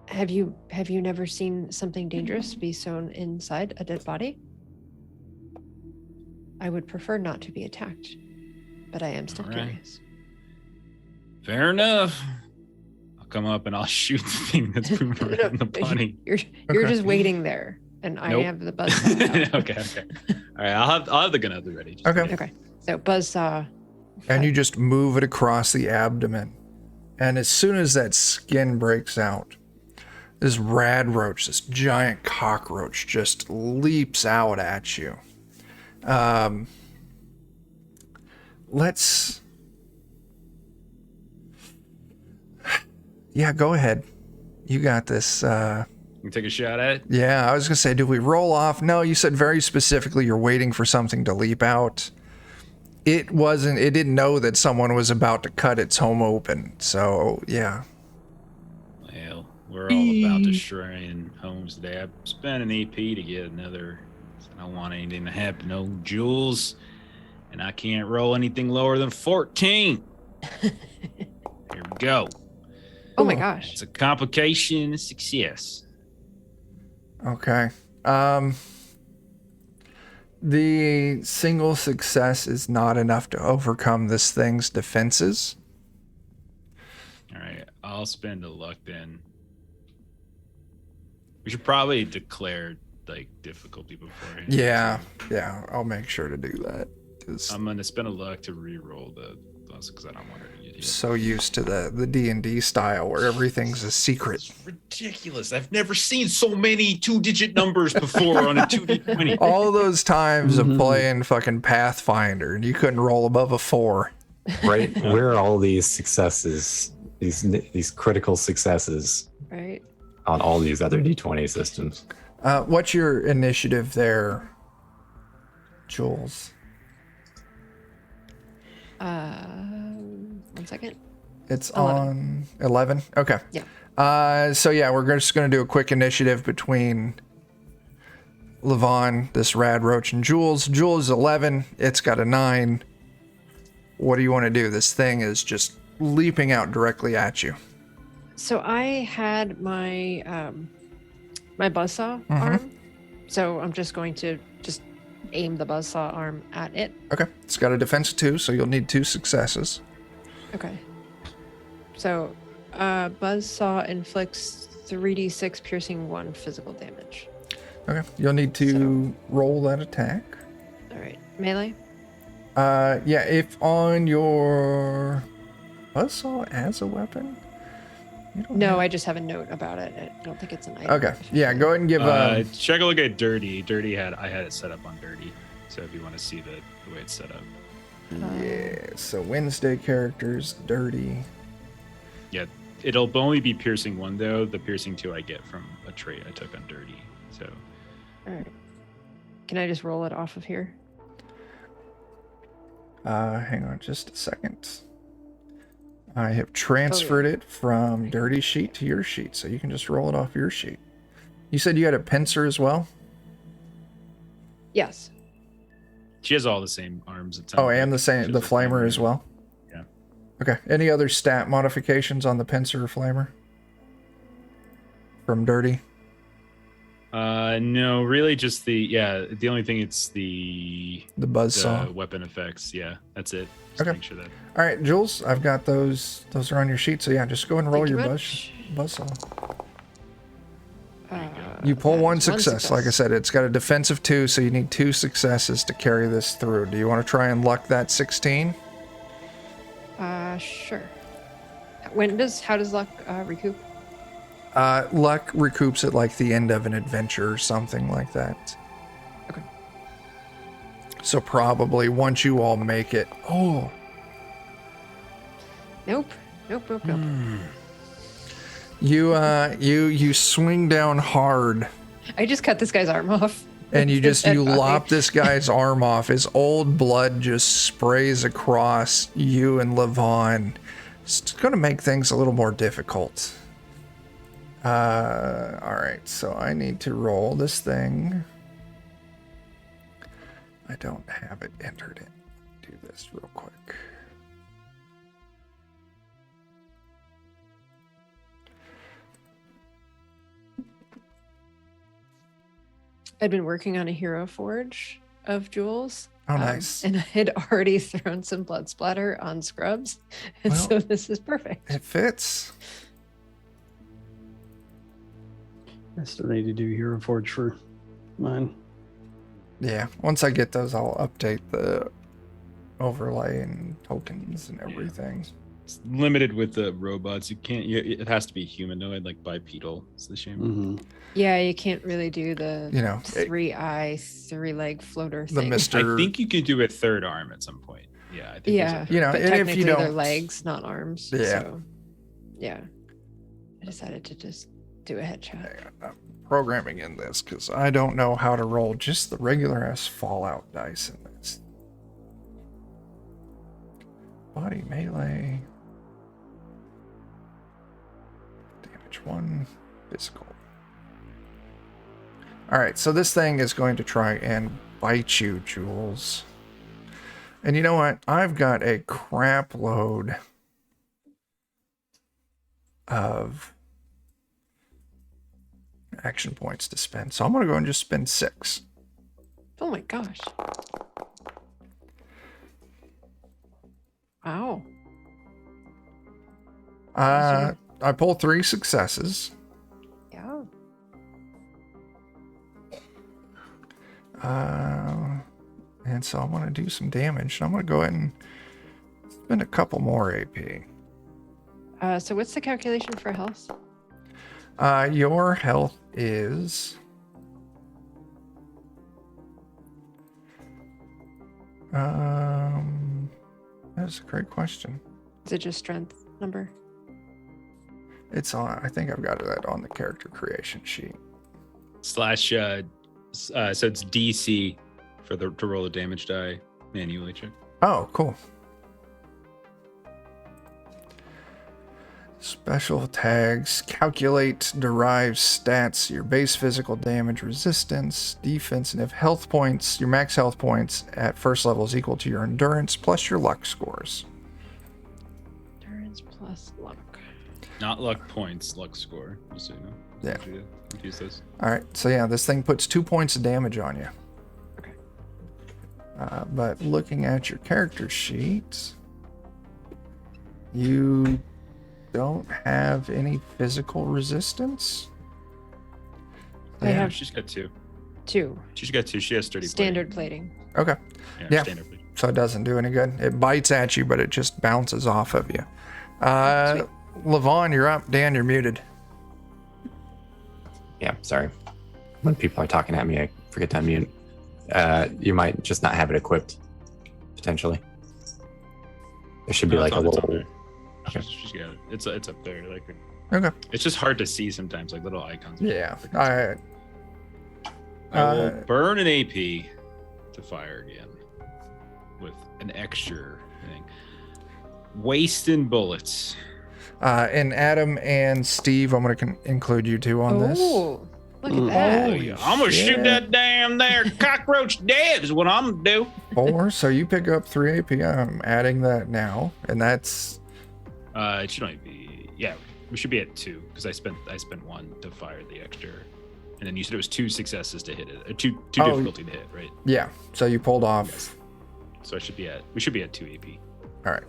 Have you never seen something dangerous be sewn inside a dead body? I would prefer not to be attacked, but I am still All right. curious. Fair enough. I'll come up and I'll shoot the thing that's moving around the bunny. You're Okay. just waiting there, and I Nope. have the buzzsaw out. Okay. All right, I'll have the gun at the ready. Just Okay. in case. Okay, so buzzsaw. And you just move it across the abdomen. And as soon as that skin breaks out, this rad roach, this giant cockroach, just leaps out at you. Let's... Yeah, go ahead. You got this. You take a shot at it. Yeah, I was going to say, do we roll off? No, you said very specifically you're waiting for something to leap out. It didn't know that someone was about to cut its home open. So, yeah. Well, we're all about destroying homes today. I spent an AP to get another. I don't want anything to happen. No jewels, and I can't roll anything lower than 14. Here we go. Oh my gosh. It's a complication and a success. Okay. The single success is not enough to overcome this thing's defenses. All right, I'll spend a luck then. We should probably declare like difficulty beforehand. Yeah, I'll make sure to do that. 'Cause I'm gonna spend a luck to re-roll those because I don't want her to get hit. so used to the D&D style where everything's a secret. It's ridiculous. I've never seen so many 2-digit numbers before on a 2d20. All those times of Mhm. playing fucking Pathfinder and you couldn't roll above a 4. Right? Where are all these successes, these critical successes Right. on all these other D20 systems? What's your initiative there, Jules? 1 second. It's 11. on 11? Okay. Yeah. So yeah, we're just going to do a quick initiative between Levon, this rad roach, and Jules. Jules is 11. It's got a 9. What do you want to do? This thing is just leaping out directly at you. So I had my my buzzsaw Mhm. arm. So I'm just going to just aim the buzzsaw arm at it. Okay. It's got a defense of 2, so you'll need 2 successes. Okay. So buzzsaw inflicts 3d6 piercing 1 physical damage. Okay. You'll need to roll that attack. All right. Melee? Yeah, if on your buzzsaw as a weapon? You don't No, have- I just have a note about it. I don't think it's an item. Okay. Yeah, go ahead and give Check a look at Dirty. I had it set up on Dirty. So if you want to see the way it's set up. Yeah, so Wednesday characters, dirty. Yeah, it'll only be piercing 1 though. The piercing 2 I get from a trait I took on Dirty. So All right. Can I just roll it off of here? Hang on just a second. I have transferred it from dirty sheet to your sheet, so you can just roll it off your sheet. You said you had a pincer as well? Yes. she has all the same arms. It sounds Oh, and like. the same, She the has a flamer as well? Yeah. Okay. Any other stat modifications on the pincer or flamer? From dirty? No, really just the only thing it's the Buzzsaw. weapon effects. Yeah, that's it. Just Okay. make sure that All right, Jules, I've got those. Those are on your sheet. So yeah, just go and roll Thank you your much. buzzsaw. Uh, You pull that one is success. Like I said, it's got a defense of 2, so you need 2 successes to carry this through. Do you want to try and luck that 16? Sure. How does luck recoup? Luck recoups at like the end of an adventure or something like that. Okay. So probably once you all make it. Oh, Nope. Nope. you swing down hard I just cut this guy's arm off. and you His dead body. lop this guy's arm off. His old blood just sprays across you and Levon. It's going to make things a little more difficult. All right, so I need to roll this thing. I don't have it entered in. Do this real quick. I'd been working on a hero forge of jewels, Oh, nice. And I had already thrown some blood splatter on Scrubs, and Well, so this is perfect. It fits. I still need to do Hero Forge for mine. Yeah. Once I get those, I'll update the overlay and tokens and everything. It's limited with the robots. You can't. It has to be humanoid, like bipedal. It's the shame. Mm-hmm. Yeah, you can't really do the You know, 3-eye, 3-leg floater the thing. Mr. I think you could do a third arm at some point. Yeah, I think. Yeah, You know, but and if technically you they're don't- legs, not arms. Yeah. So, yeah. I decided to just do a headshot. I'm programming in this because I don't know how to roll just the regular ass Fallout dice in this. Body melee. Damage 1. Physical. Alright, so this thing is going to try and bite you, Jules. And you know what? I've got a crap load of action points to spend. So I'm going to go and just spend 6. Oh my gosh. Wow. I pull 3 successes. Yeah. And so I'm going to do some damage. I'm going to go ahead and spend a couple more AP. So what's the calculation for health? Your health is... That's a great question. Is it just strength number? It's on, I think I've got that on the character creation sheet. Slash. So it's DC to roll a damage die manually. Check. Oh, cool. Special tags. Calculate derives stats, your base physical damage, resistance, defense, and if health points, your max health points at first level is equal to your endurance plus your luck scores. Endurance plus luck. Not luck points, luck score. Just so you know. Yeah. Don't you confuse those. All right, so yeah, this thing puts 2 points of damage on you. Okay. But looking at your character sheet, you don't have any physical resistance. I Yeah. have She's got 2. 2. She's got 2. She has 30. Standard plating. Okay, Yeah. Standard plating. so it doesn't do any good. It bites at you, but it just bounces off of you. Sweet. Levon, you're up. Dan, you're muted. Yeah, sorry. When people are talking at me, I forget to unmute. You might just not have it equipped, potentially. There should be No, like a it's up little. there. Okay. She's got it. It's up there. Like Okay. it's just hard to see sometimes, like little icons. Yeah. I will burn an AP to fire again with an extra thing. Wasting bullets. And Adam and Steve, I'm going to include you two on this. Oh, look at Mm. that. Oh, yeah. I'm gonna shoot that damn there cockroach dead is what I'm gonna do. 4, so you pick up 3 AP. I'm adding that now, and that's It should only be we should be at 2 because I spent 1 to fire the extra, and then you said it was 2 successes to hit it, two Oh. difficulty to hit, right? yeah. So you pulled off. So we should be at 2 AP. All right.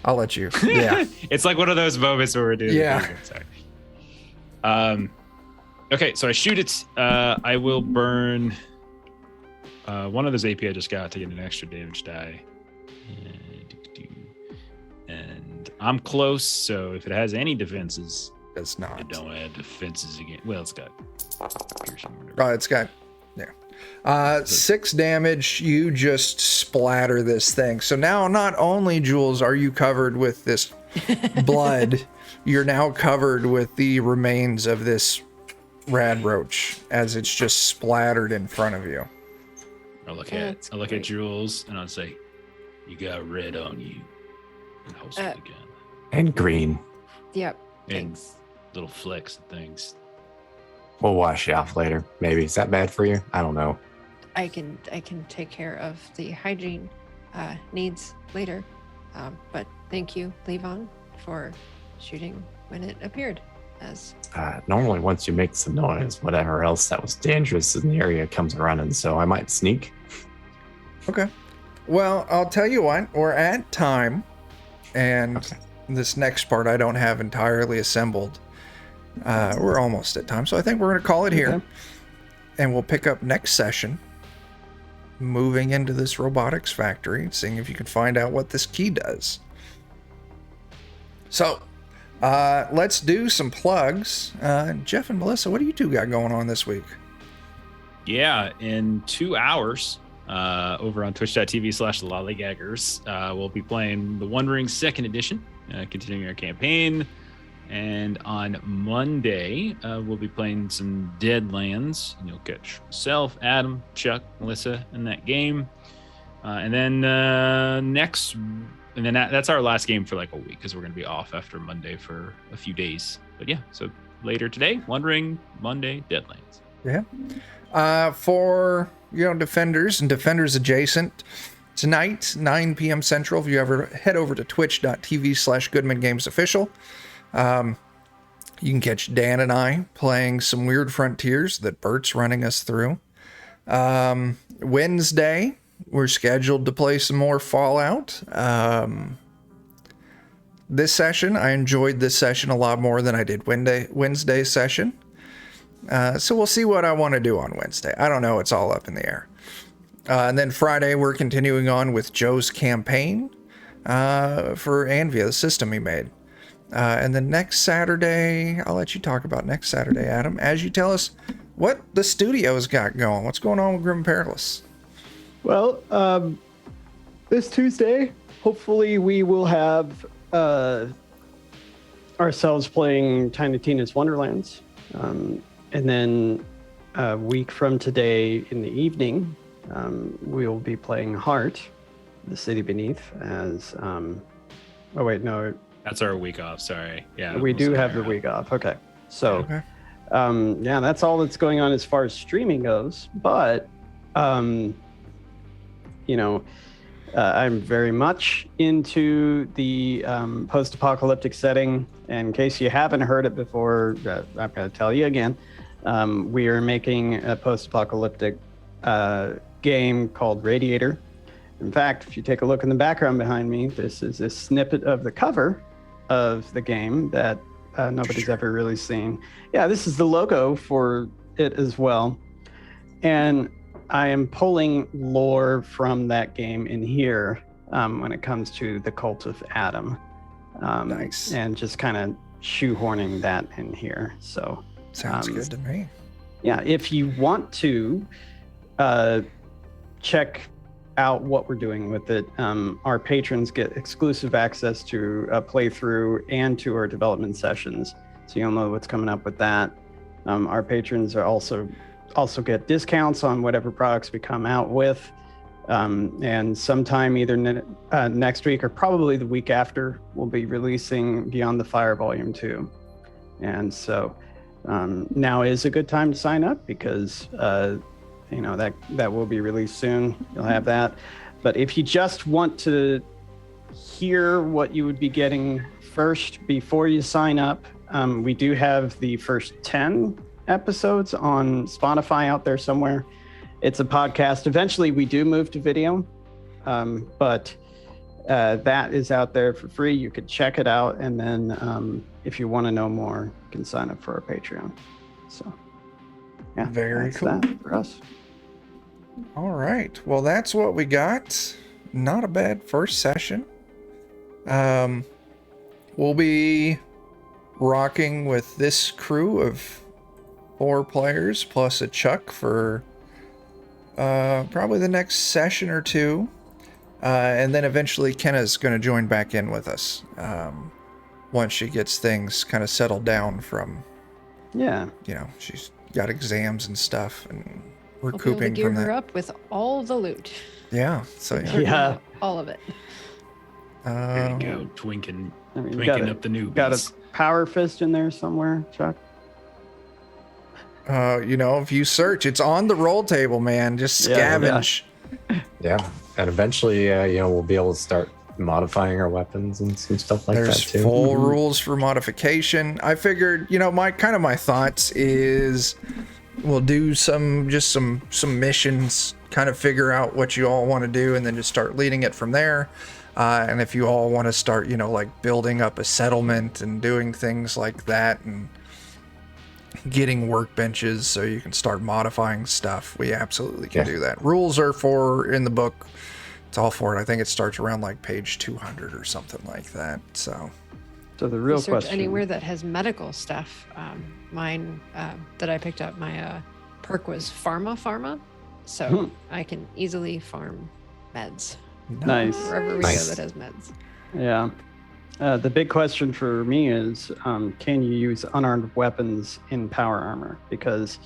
I'll let you. Yeah. It's like one of those moments where we're doing. Yeah. Sorry. Okay, so I shoot it. I will burn one of those AP I just got to get an extra damage die. And I'm close, so if it has any defenses, It's I not. don't add defenses again. Well, it's got piercing or whatever. Oh, it's got. Yeah. 6 damage. You just splatter this thing. So now, not only, Jules, are you covered with this blood, you're now covered with the remains of this rad roach as it's just splattered in front of you. I'll look That's at great. Jules and I'll say, "You got red on you." And holster the gun. And green. Yep. And Thanks. little flecks of things. We'll wash you off later. Maybe. Is that bad for you? I don't know. I can take care of the hygiene needs later. But thank you, Levon, for shooting when it appeared. As Normally, once you make some noise, whatever else that was dangerous in the area comes running. So I might sneak. Okay. Well, I'll tell you what, we're at time, and Okay. this next part I don't have entirely assembled. We're almost at time, so I think we're going to call it here, Okay. and we'll pick up next session, moving into this robotics factory, seeing if you can find out what this key does. So, let's do some plugs. Jeff and Melissa, what do you two got going on this week? Yeah, in 2 hours, over on twitch.tv/lollygaggers, we'll be playing the One Ring 2nd Edition, continuing our campaign. And on Monday, we'll be playing some Deadlands. And you'll catch myself, Adam, Chuck, Melissa in that game. And then that's our last game for like a week because we're going to be off after Monday for a few days. But yeah, so later today, One Ring, Monday, Deadlands. Yeah. For Defenders and Defenders adjacent, tonight 9 p.m. Central. If you ever head over to twitch.tv/GoodmanGamesOfficial, you can catch Dan and I playing some Weird Frontiers that Bert's running us through. Wednesday, we're scheduled to play some more Fallout. This session, I enjoyed this session a lot more than I did Wednesday's session. So we'll see what I want to do on Wednesday. I don't know. It's all up in the air. And then Friday, we're continuing on with Joe's campaign for Anvia, the system he made. And then next Saturday, I'll let you talk about next Saturday, Adam, as you tell us what the studio's got going. What's going on with Grim Perilous? Well, this Tuesday, hopefully we will have ourselves playing Tiny Tina's Wonderlands. And then a week from today in the evening, we will be playing Heart, The City Beneath, as... oh, wait, no. That's our week off. Sorry. Yeah. We do have the week off. Okay. So, Okay. yeah, that's all that's going on as far as streaming goes. But, I'm very much into the post-apocalyptic setting. In case you haven't heard it before, I'm going to tell you again. We are making a post-apocalyptic game called Radiator. In fact, if you take a look in the background behind me, this is a snippet of the cover of the game that nobody's ever really seen. Yeah, this is the logo for it as well. And I am pulling lore from that game in here when it comes to the Cult of Adam. Nice. And just kind of shoehorning that in here. So Sounds good to me. yeah, if you want to check out what we're doing with it, our patrons get exclusive access to a playthrough and to our development sessions, so you'll know what's coming up with that. Our patrons are also get discounts on whatever products we come out with, and sometime either next week or probably the week after, we'll be releasing Beyond the Fire Volume 2. And so now is a good time to sign up because that will be released soon. You'll have that. But if you just want to hear what you would be getting first before you sign up, we do have the first 10 episodes on Spotify out there somewhere. It's a podcast. Eventually we do move to video, but that is out there for free. You could check it out, and then if you want to know more, you can sign up for our Patreon. So yeah, Very that's cool. that for us. All right. Well, that's what we got. Not a bad first session. We'll be rocking with this crew of 4 players plus a Chuck for probably the next session or 2. And then eventually Kenna's going to join back in with us once she gets things kind of settled down from, Yeah. she's got exams and stuff and We'll be able to recouping gear from her that. up with all the loot. Yeah. So yeah. Yeah. All of it. There you go. Twinking I mean, you up the newbies. got a power fist in there somewhere, Chuck. If you search, it's on the roll table, man. Just Yeah, scavenge. Yeah, and eventually, we'll be able to start modifying our weapons and some stuff like There's that too. full rules for modification. I figured, my thoughts is we'll do some missions, kind of figure out what you all want to do and then just start leading it from there. And if you all want to start, you know, like building up a settlement and doing things like that and getting workbenches so you can start modifying stuff, we absolutely can do that. Rules are for in the book. It's all for it. I think it starts around like page 200 or something like that. So So the real Research question. anywhere that has medical stuff. Mine that I picked up, my perk was pharma, so I can easily farm meds Nice. wherever we Nice. go that has meds. Yeah. The big question for me is, can you use unarmed weapons in power armor? Because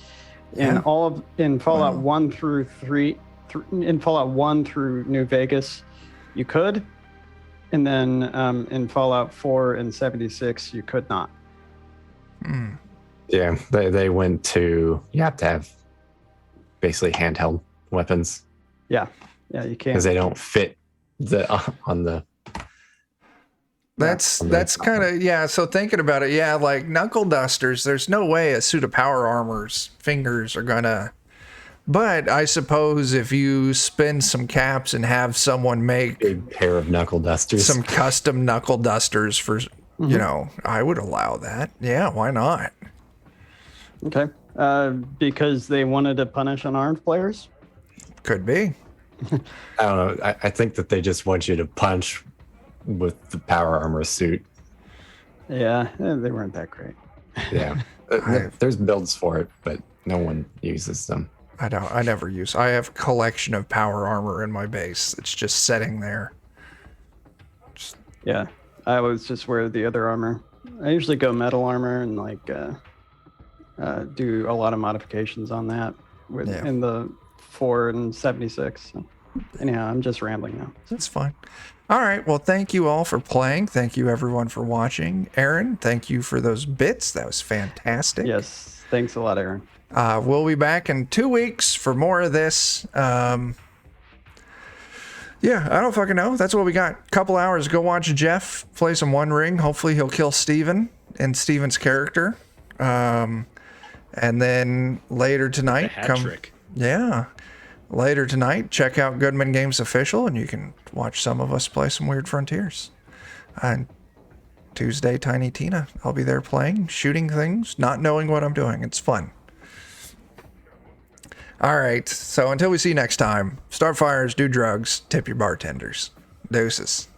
in Fallout 1 through 3, in Fallout 1 through New Vegas, you could, and then in Fallout 4 and 76, you could not. Yeah, they went to, you have to have basically handheld weapons Yeah, you because can't. they don't fit on the. that's kind of, so thinking about it, like knuckle dusters, there's no way a suit of power armor's fingers are gonna. But I suppose if you spin some caps and have someone make Big pair of knuckle dusters. some custom knuckle dusters for, you know, I would allow that. Yeah, why not? Okay. Because they wanted to punish unarmed players? Could be. I don't know. I think that they just want you to punch with the power armor suit. Yeah, they weren't that great. Yeah. There's builds for it, but no one uses them. I never use. I have a collection of power armor in my base. It's just sitting there. Yeah, I always just wear the other armor. I usually go metal armor and like do a lot of modifications on that in the 4 and 76. So, anyhow, I'm just rambling now. That's fine. All right. Well, thank you all for playing. Thank you everyone for watching. Aaron, thank you for those bits. That was fantastic. Yes, thanks a lot, Aaron. We'll be back in 2 weeks for more of this. I don't fucking know. That's what we got. Couple hours. Go watch Jeff play some One Ring. Hopefully he'll kill Steven and Steven's character. And then later tonight, hat trick. Later tonight, check out Goodman Games Official, and you can watch some of us play some Weird Frontiers. And Tuesday, Tiny Tina. I'll be there playing, shooting things, not knowing what I'm doing. It's fun. All right. So until we see you next time, start fires, do drugs, tip your bartenders. Deuces.